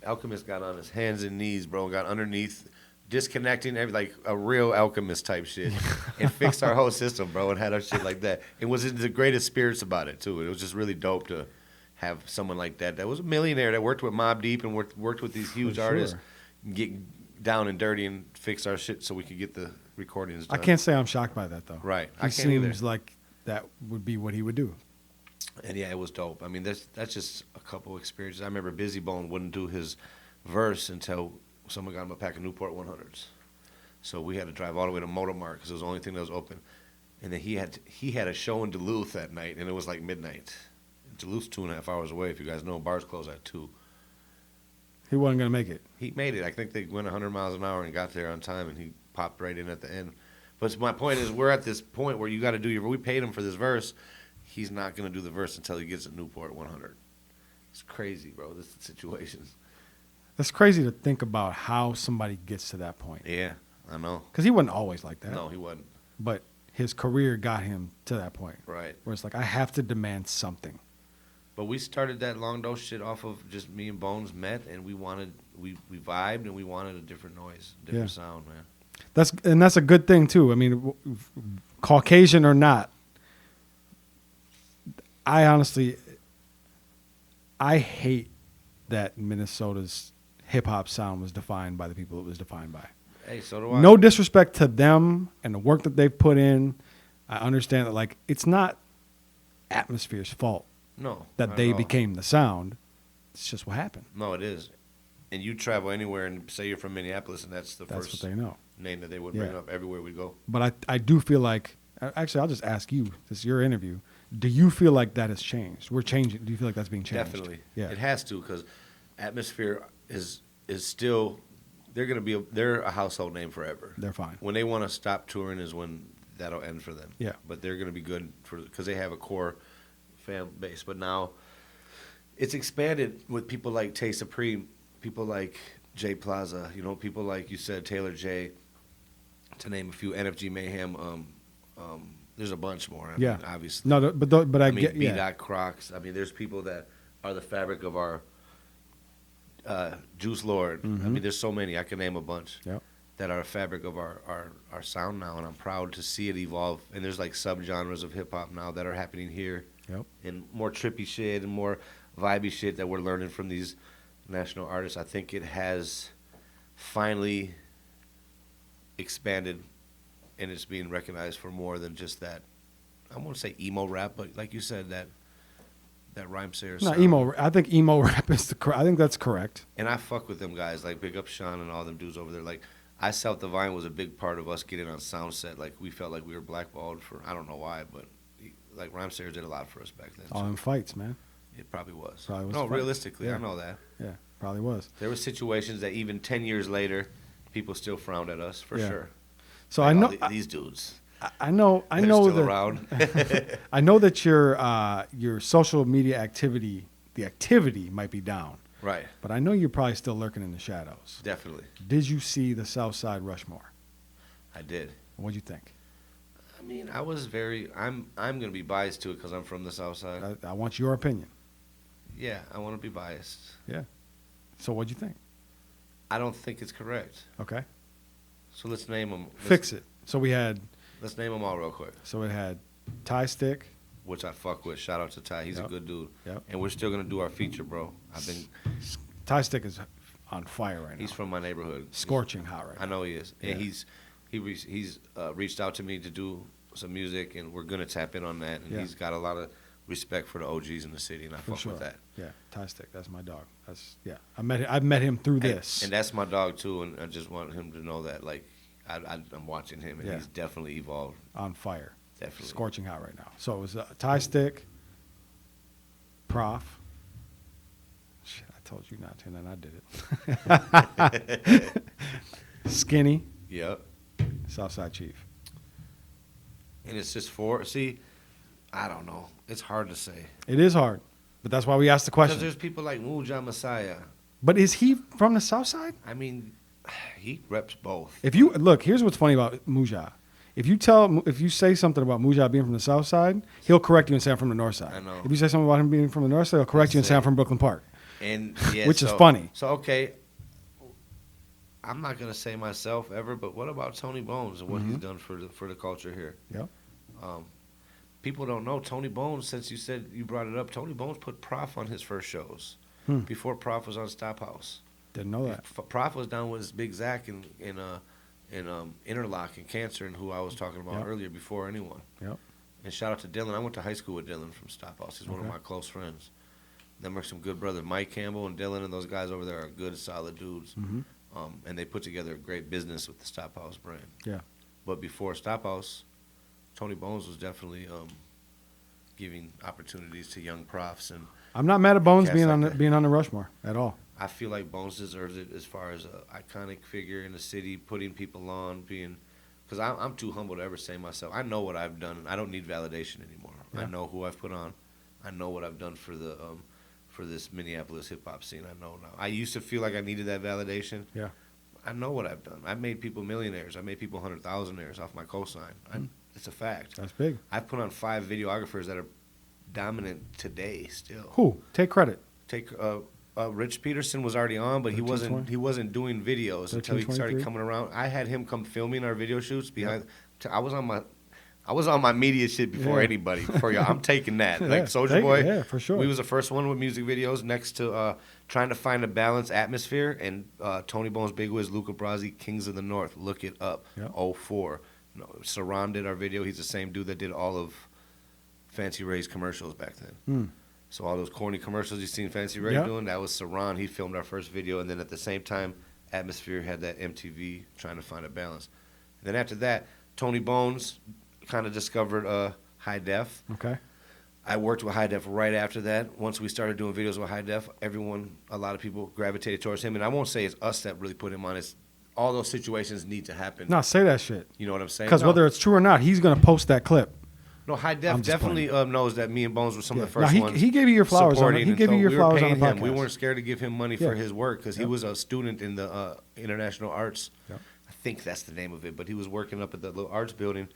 Alchemist got on his hands and knees, bro, got underneath, disconnecting like a real Alchemist type shit, and fixed our whole system, bro, and had our shit like that. It was in the greatest spirits about it too. It was just really dope to have someone like that was a millionaire that worked with Mobb Deep and worked with these huge For artists, sure. get down and dirty and fix our shit so we could get the recordings done. I can't say I'm shocked by that though. Right. He I can't either. seems like that would be what he would do. And yeah, it was dope. I mean, that's just a couple experiences. I remember Busy Bone wouldn't do his verse until someone got him a pack of Newport 100s. So we had to drive all the way to Motor Mart because it was the only thing that was open. And then he had a show in Duluth that night, and it was like midnight. Duluth's 2.5 hours away. If you guys know, bars close at 2. He wasn't gonna make it. He made it. I think they went 100 miles an hour and got there on time, and he popped right in at the end. But my point is, we're at this point where you got to do we paid him for this verse. He's not going to do the verse until he gets a Newport 100. It's crazy, bro. This is the situation. That's crazy to think about how somebody gets to that point. Yeah, I know. Because he wasn't always like that. No, he wasn't. But his career got him to that point. Right. Where it's like, I have to demand something. But we started that Long Dose shit off of just me and Bones met, and we vibed, and we wanted a different noise, different sound, man. That's a good thing too. I mean, Caucasian or not, I hate that Minnesota's hip hop sound was defined by the people it was defined by. Hey, so do I. No disrespect to them and the work that they've put in. I understand that, like, it's not Atmosphere's fault No. that not they at all. became the sound. It's just what happened. No, it is. And you travel anywhere and say you're from Minneapolis, and that's That's first what they know. name that they would bring Yeah. up everywhere we go. But I do feel like, actually, I'll just ask you, this is your interview. Do you feel like that has changed? We're changing. Do you feel like that's being changed? Definitely. Yeah. It has to, because Atmosphere is still, they're a household name forever. They're fine. When they want to stop touring is when that'll end for them. Yeah. But they're going to be good because they have a core fan base. But now it's expanded with people like Tay Supreme, people like Jay Plaza, people like you said, Taylor J, to name a few, NFG Mayhem. There's a bunch more. I mean, obviously. No, but I get, B. yeah. Crocs. I mean, there's people that are the fabric of our Juice Lord. I mean, there's so many. I can name a bunch. Yep. That are a fabric of our sound now, and I'm proud to see it evolve. And there's like subgenres of hip hop now that are happening here, Yep. and more trippy shit and more vibey shit that we're learning from these national artists. I think it has finally expanded, and it's being recognized for more than just that. I won't say emo rap, but like you said, that rhyme sayers. No, emo. I think emo rap is I think that's correct. And I fuck with them guys, like big up Sean and all them dudes over there. Like, I Self Divine was a big part of us getting on Soundset. Like, we felt like we were blackballed for, I don't know why, but like Rhyme Sayers did a lot for us back then. All too. them fights, man. It probably was. Probably was No, fight. realistically, Yeah. I know that. Yeah, probably was. There were situations that even 10 years later, people still frowned at us, for Yeah. sure. So Like I know. all these dudes. I know. I that are know still that. around. I know that your social media activity, the activity might be down. Right. But I know you're probably still lurking in the shadows. Definitely. Did you see the South Side Rushmore? I did. What'd you think? I mean, I was very. I'm gonna be biased to it because I'm from the South Side. I want your opinion. Yeah, I want to be biased. So what'd you think? I don't think it's correct. Okay. So let's name them. Fix it. So we had. Let's name them all real quick. So it had Tie Stick. Which I fuck with. Shout out to Ty. He's a good dude. Yep. And we're still gonna do our feature, bro. Tie Stick is on fire right now. He's from my neighborhood. Scorching hot right now. I know he is. And Yeah. he's reached out to me to do some music, and we're gonna tap in on that. And Yeah. he's got a lot of respect for the OGs in the city, and I For fuck sure. with that. Yeah, Tie Stick. That's my dog. I've met him through this. And that's my dog too, and I just want him to know that, like, I'm watching him, and Yeah. he's definitely evolved. On fire. Definitely. Scorching hot right now. So it was Tie Stick, Prof. Shit, I told you not to, and then I did it. Skinny, Yep. Southside Chief. And it's just I don't know. It's hard to say. It is hard, but that's why we asked the Because question. there's people like Muja Messiah. But is he from the South Side? I mean, he reps both. If you look, here's what's funny about Muja. If you say something about Muja being from the South Side, he'll correct you and say I'm from the North Side. I know. If you say something about him being from the North Side, he'll correct you and say I'm from Brooklyn Park. And yeah, Which is funny. So okay, I'm not gonna say myself ever, but what about Tony Bones and what he's done for the culture here? Yep. People don't know Tony Bones. Since you said you brought it up, Tony Bones put Prof on his first shows before Prof was on Stop House. Didn't know that. Prof was down with Big Zach in Interlock and Cancer, and who I was talking about earlier before anyone. Yep. And shout out to Dylan. I went to high school with Dylan from Stop House. He's one of my close friends. Them are some good brothers. Mike Campbell and Dylan and those guys over there are good, solid dudes. And they put together a great business with the Stop House brand. Yeah. But before Stop House, Tony Bones was definitely giving opportunities to young profs, and I'm not mad at Bones Cats being like that. being on the Rushmore at all. I feel like Bones deserves it as far as an iconic figure in the city, putting people on, because I'm too humble to ever say myself. I know what I've done, and I don't need validation anymore. Yeah. I know who I've put on. I know what I've done for this Minneapolis hip hop scene. I know now. I used to feel like I needed that validation. Yeah. I know what I've done. I've made people millionaires. I made people 100,000aires off my cosign. It's a fact. That's big. I've put on 5 videographers that are dominant today still. Who? Take credit. Take Rich Peterson was already on, but he 1320? wasn't doing videos until he started 1323? coming around. I had him come filming our video shoots behind. I was on my media shit before anybody. Before y'all, I'm taking that. Yeah, Like Soulja take it, Boy, yeah, for sure. We was the first one with music videos next to trying to find a balanced atmosphere, and Tony Bones, Big Wiz, Luca Brasi, Kings of the North. Look it up. Yeah. 04. No, Saran did our video. He's the same dude that did all of Fancy Ray's commercials back then. So all those corny commercials you seen Fancy Ray doing, that was Saran. He filmed our first video, and then at the same time, Atmosphere had that MTV trying to find a balance. And then after that, Tony Bones kind of discovered High Def. Okay. I worked with High Def right after that. Once we started doing videos with High Def, a lot of people gravitated towards him. And I won't say it's us that really put him on. It's all those situations need to happen. No, say that shit. You know what I'm saying? Because No. whether it's true or not, he's gonna post that clip. No, High I'm Def just definitely knows that me and Bones were some of the Yeah. first No, ones. he gave you your flowers on it. supporting, He and gave you so your we were flowers on paying the him. We podcast. weren't scared to give him money Yeah. for his work because he Yep. was a student in the International Arts. Yep. I think that's the name of it. But he was working up at the little arts building,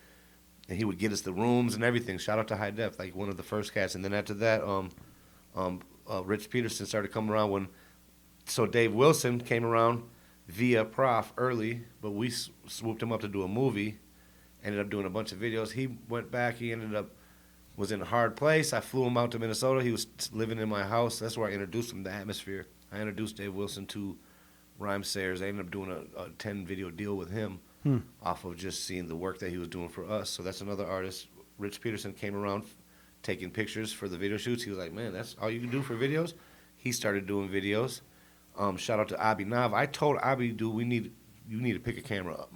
and he would get us the rooms and everything. Shout out to High Def, like one of the first cats. And then after that, Rich Peterson started coming around so Dave Wilson came around via Prof early, but we swooped him up to do a movie. Ended up doing a bunch of videos. He went back. He was in a hard place. I flew him out to Minnesota. He was living in my house. That's where I introduced him to Atmosphere. I introduced Dave Wilson to Rhyme Sayers. I ended up doing a 10-video deal with him off of just seeing the work that he was doing for us. So that's another artist. Rich Peterson came around taking pictures for the video shoots. He was like, man, that's all you can do for videos? He started doing videos. Shout out to Abi Nav. I told Abi, dude, you need to pick a camera up.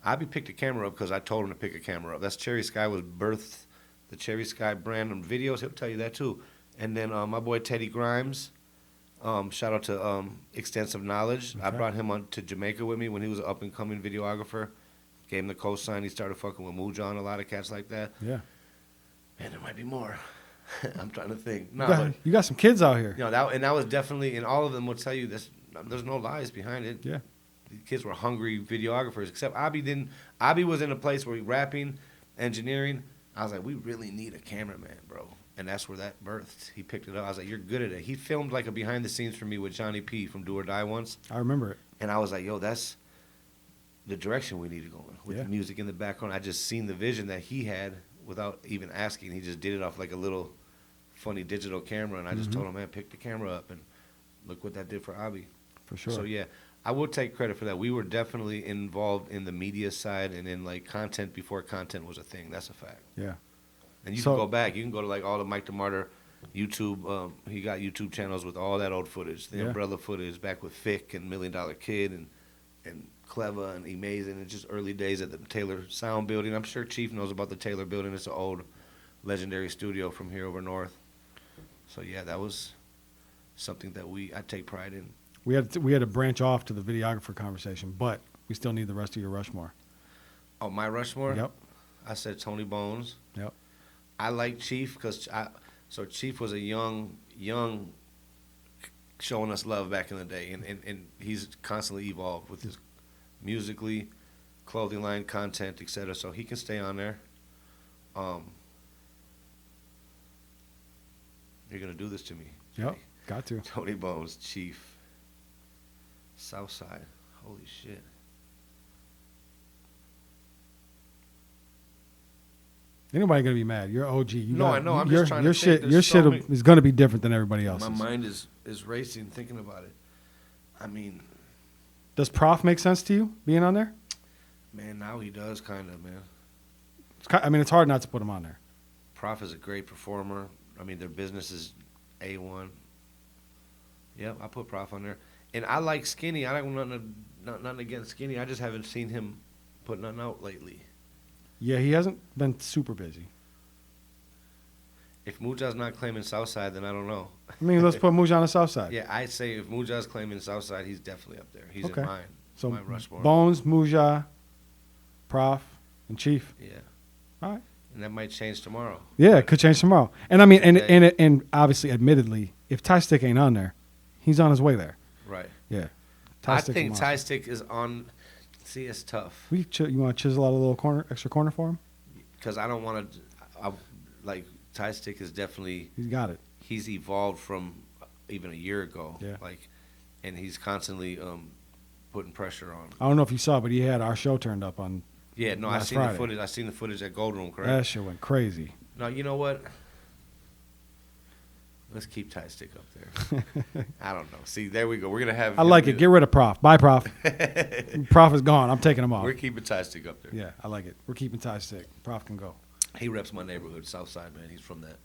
Abi picked a camera up because I told him to pick a camera up. That's Cherry Sky was birthed, the Cherry Sky brand on videos. He'll tell you that too. And then my boy Teddy Grimes, shout out to Extensive Knowledge. Okay. I brought him on to Jamaica with me when he was an up-and-coming videographer. Gave him the co-sign. He started fucking with Muja and a lot of cats like that. Yeah. And there might be more. I'm trying to think. No, You got some kids out here. that was definitely, and all of them will tell you this. There's no lies behind it. Yeah. The kids were hungry videographers. Except Abi didn't. Abi was in a place where he rapping, engineering. I was like, we really need a cameraman, bro. And that's where that birthed. He picked it up. I was like, you're good at it. He filmed like a behind the scenes for me with Johnny P from Do or Die once. I remember it. And I was like, yo, that's the direction we need to go in with the music in the background. I just seen the vision that he had without even asking. He just did it off like a little funny digital camera. And I just told him, man, pick the camera up. And look what that did for Abi. For sure. So, yeah, I will take credit for that. We were definitely involved in the media side and in, like, content before content was a thing. That's a fact. Yeah. And you can go back. You can go to, like, all the Mike DeMarter YouTube. He got YouTube channels with all that old footage. The Umbrella footage back with Fick and $1 Million Kid and Clever and Amazing. And just early days at the Taylor Sound Building. I'm sure Chief knows about the Taylor Building. It's an old legendary studio from here over north. So, yeah, that was something that I take pride in. We had to branch off to the videographer conversation, but we still need the rest of your Rushmore. Oh, my Rushmore? Yep. I said Tony Bones. Yep. I like Chief because Chief was a young showing us love back in the day, and he's constantly evolved with his musically, clothing line, content, etc. So he can stay on there. You're gonna do this to me. Yep. Got to. Tony Bones, Chief. Southside. Holy shit. Anybody gonna be mad? You're OG. I know. I'm just trying to think. Your shit is gonna be different than everybody else's. My mind is racing thinking about it. I mean, does Prof make sense to you being on there? Man, now he does kind of, man. It's hard not to put him on there. Prof is a great performer. I mean, their business is A1. Yep, I put Prof on there. And I like Skinny. I don't nothing against Skinny. I just haven't seen him put nothing out lately. Yeah, he hasn't been super busy. If Muja's not claiming Southside, then I don't know. I mean, let's put Muja on the Southside. Yeah, I'd say if Muja's claiming Southside, he's definitely up there. He's in mine. So my Rushmore. Bones, Muja, Prof, and Chief. Yeah. All right. And that might change tomorrow. Yeah, it could change tomorrow. And I mean, and obviously, admittedly, if Ty Stick ain't on there, he's on his way there. Right. Yeah. I think Ty Stick is on. See, it's tough. You want to chisel out a little extra corner for him? Because I don't want to. Like Ty Stick is definitely. He's got it. He's evolved from even a year ago. Yeah. Like, and he's constantly putting pressure on. I don't know if you saw, but he had our show turned up on. Yeah, no, I seen Friday. the footage. I seen the footage at Gold Room, correct? That shit went crazy. No, you know what? Let's keep Ty Stick up there. I don't know. See, there we go. We're gonna have. I like it. Get rid of Prof. Bye, Prof. Prof is gone. I'm taking him off. We're keeping Ty Stick up there. Yeah, I like it. We're keeping Ty Stick. Prof can go. He reps my neighborhood, Southside, man. He's from that.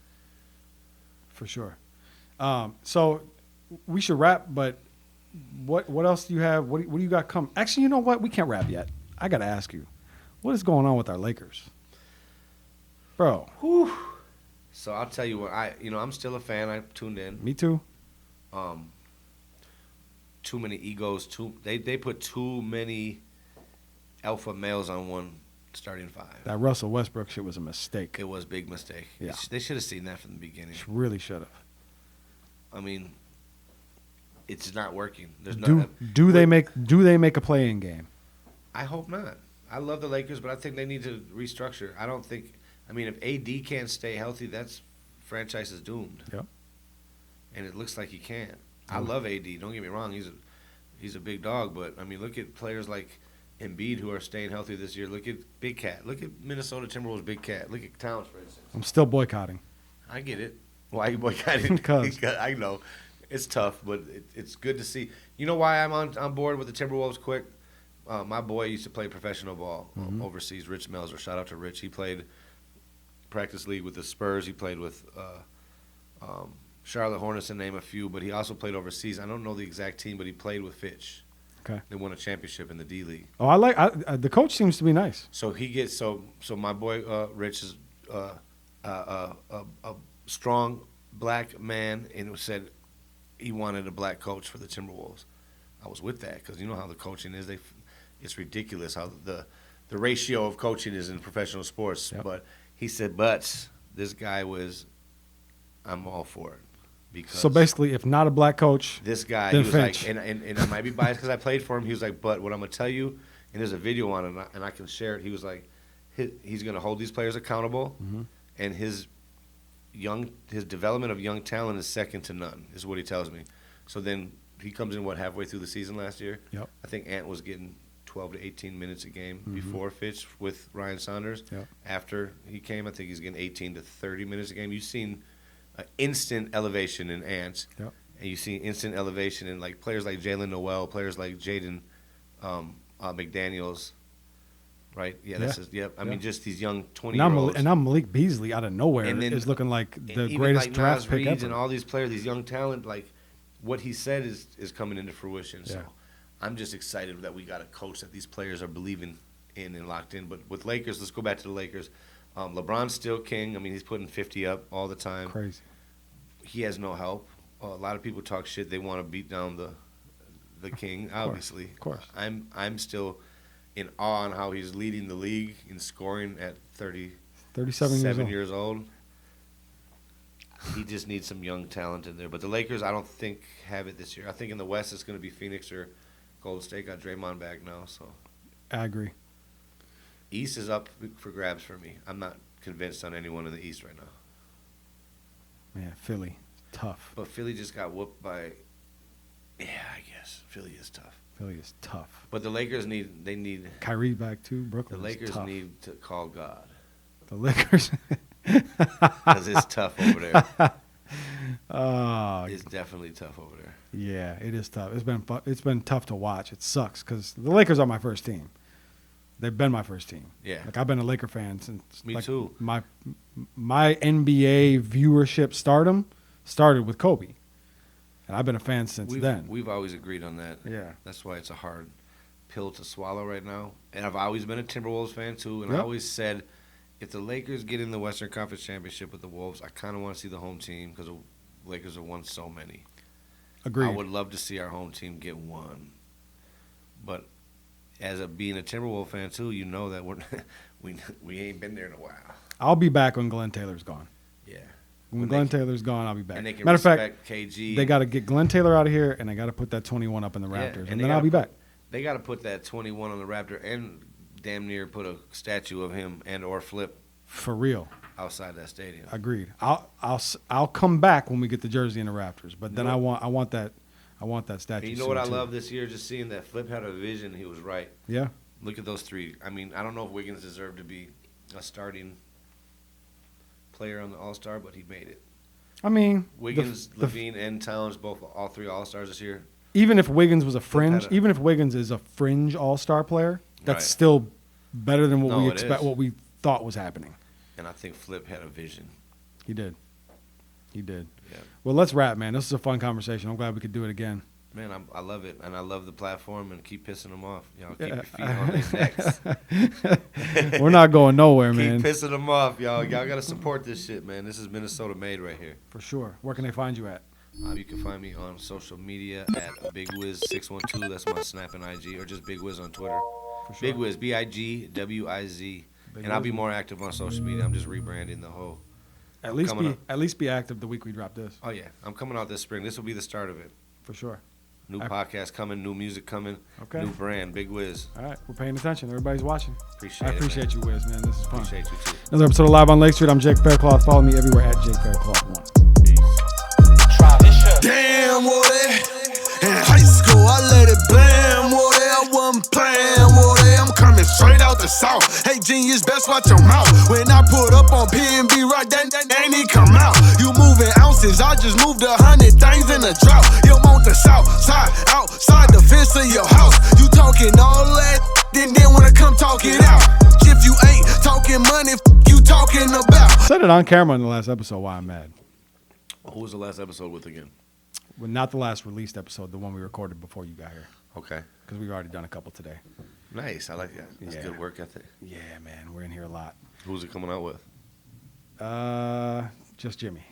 For sure. So we should wrap, but what else do you have? What do you got coming? Actually, you know what? We can't wrap yet. I got to ask you. What is going on with our Lakers? Bro. Whew. So I'll tell you what, I'm still a fan. I tuned in. Me too. Too many egos. They put too many alpha males on one starting five. That Russell Westbrook shit was a mistake. It was a big mistake. Yeah. They should have seen that from the beginning. Really should have. I mean, it's not working. There's do they make a play-in game? I hope not. I love the Lakers, but I think they need to restructure. I don't think. I mean, if AD can't stay healthy, that's franchise is doomed. Yep. And it looks like he can't. I love AD. Don't get me wrong. He's a big dog, but I mean, look at players like Embiid who are staying healthy this year. Look at Big Cat. Look at Minnesota Timberwolves Big Cat. Look at Towns, for instance. I'm still boycotting. I get it. Why are you boycotting? Because I know it's tough, but it's good to see. You know why I'm on board with the Timberwolves? Quick, my boy used to play professional ball overseas. Rich Melzer. Shout out to Rich. He played practice league with the Spurs. He played with Charlotte Hornets, to name a few. But he also played overseas. I don't know the exact team, but he played with Fitch. Okay. They won a championship in the D League. Oh, the coach seems to be nice. So he gets so my boy Rich is a strong black man, and it said he wanted a black coach for the Timberwolves. I was with that because you know how the coaching is. It's ridiculous how the ratio of coaching is in professional sports. Yep. But he said, but this guy was I'm all for it. Because So basically, if not a black coach, this guy, then he was Finch. like, and I might be biased because I played for him. He was like, but what I'm gonna tell you, and there's a video on it, and I can share it. He was like, he's gonna hold these players accountable, and his development of young talent is second to none. Is what he tells me. So then he comes in halfway through the season last year. Yep. I think Ant was getting 12 to 18 minutes a game before Fitch with Ryan Saunders. Yep. After he came, I think he's getting 18 to 30 minutes a game. You've seen instant elevation in Ant, Yep. and you see instant elevation in like players like Jalen Noel, players like Jaden McDaniels, right? Yeah, that's Yeah. his, yep. I Yeah. mean, just these young and 20-year-olds. now Malik Beasley out of nowhere And then- is looking like the even greatest like draft Nas pick Reed ever. and all these players, these young talent, like what he said is coming into fruition. So Yeah. I'm just excited that we got a coach that these players are believing in and locked in. But with Lakers, let's go back to the Lakers. LeBron's still king. I mean, he's putting 50 up all the time. Crazy. He has no help. A lot of people talk shit. They want to beat down the king. Obviously, Of course. I'm still in awe on how he's leading the league in scoring at 37 years old. years old. He just needs some young talent in there. But the Lakers, I don't think, have it this year. I think in the West it's going to be Phoenix or Golden State. Got Draymond back now, so I agree. East is up for grabs for me. I'm not convinced on anyone in the East right now. Man, Philly, tough. But Philly just got whooped by. Yeah, I guess Philly is tough. Philly is tough. But the Lakers need Kyrie back too. the Brooklyn. Lakers tough. need to call God the Lakers. because it's tough over there. Oh, It's definitely tough over there. yeah, it is tough. It's been tough to watch. It sucks because the Lakers are my first team. They've been my first team. Yeah. Like I've been a Laker fan since. Me like, too. My NBA viewership stardom started with Kobe, and I've been a fan since then. We've always agreed on that. Yeah. That's why it's a hard pill to swallow right now. And I've always been a Timberwolves fan too. And I Yep. always said, if the Lakers get in the Western Conference Championship with the Wolves, I kind of want to see the home team because the Lakers have won so many. Agreed. I would love to see our home team get one. But being a Timberwolves fan too, you know that we ain't been there in a while. I'll be back when Glenn Taylor's gone. Yeah. When Glenn Taylor's gone, I'll be back. And they can Matter of fact, respect KG. they got to get Glenn Taylor out of here, and they got to put that 21 up in the Yeah, Raptors, and and they then I'll gotta be back. They got to put that 21 on the Raptor and damn near put a statue of him and or Flip For real. outside that stadium. Agreed. I'll come back when we get the jersey and the Raptors, but then I want that statue. And you know soon, what I too. love this year? Just seeing that Flip had a vision. He was right. Yeah. Look at those three. I mean, I don't know if Wiggins deserved to be a starting player on the All-Star, but he made it. I mean, Wiggins, Levine, and Towns, all three All-Stars this year. even if Wiggins was a fringe, had a- even if Wiggins is a fringe All-Star player, that's Right. still better than what No, we it expect, is. what we thought was happening. And I think Flip had a vision. He did. He did. Yeah. Well, let's wrap, man. This is a fun conversation. I'm glad we could do it again. Man, I love it, and I love the platform, and keep pissing them off. Y'all keep Yeah. your feet on their necks. We're not going nowhere, Keep man. pissing them off, y'all. Y'all got to support this shit, man. This is Minnesota made right here. For sure. Where can they find you at? You can find me on social media at BigWiz612. That's my Snap and IG, or just Big Wiz on Twitter. For sure. Big Wiz, BIGWIZ. Big And I'll be Wiz. more active on social media. I'm just rebranding the whole. At least coming be active the week we drop this. Oh yeah, I'm coming out this spring. This will be the start of it. For sure. New I- podcast coming, new music coming, Okay. new brand, Big Wiz. All right. We're paying attention. Everybody's watching. Appreciate I it. appreciate you, Wiz, man. This is fun. Appreciate you too. Another episode of Live on Lake Street. I'm Jake Faircloth. Follow me everywhere at Jake Faircloth1. Peace. Damn, Woody. In high school, I let it blam, Woody. I wasn't playing, Woody. I'm coming straight out the south. Hey, genius, best watch your mouth. When I put up on P&B, right, then ain't he come out. You moving ounces, I just moved 100 things in a drought. You want the south side, outside the fence of your house. You talking all that, then wanna come talk it out. If you ain't talking money, you talking about. Said it on camera in the last episode why I'm mad. Who was the last episode with again? Well, not the last released episode, the one we recorded before you got here. Okay. Because we've already done a couple today. Nice. I like that. That's Yeah. good work ethic. Yeah, man. We're in here a lot. Who's it coming out with? Just Jimmy.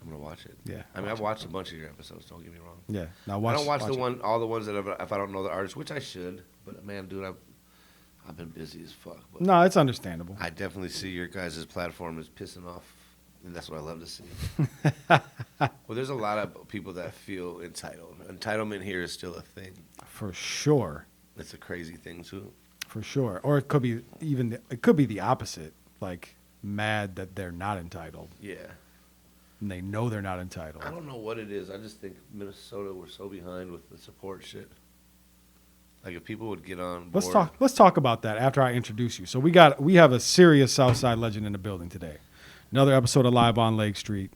I'm gonna watch it. Yeah. I mean, I've watched a bunch of your episodes. Don't get me wrong. Yeah. Now I don't watch it. all the ones that if I don't know the artist, which I should. But man, dude, I've been busy as fuck. But No, it's understandable. I definitely see your guys' platform is pissing off And that's what I love to see. Well, there's a lot of people that feel entitled. Entitlement here is still a thing. For sure. It's a crazy thing too. For sure. Or it could be it could be the opposite. Like mad that they're not entitled. Yeah. And they know they're not entitled. I don't know what it is. I just think Minnesota, we're so behind with the support shit. Like if people would get on board. Let's talk about that after I introduce you. So we have a serious Southside legend in the building today. Another episode of Live on Lake Street.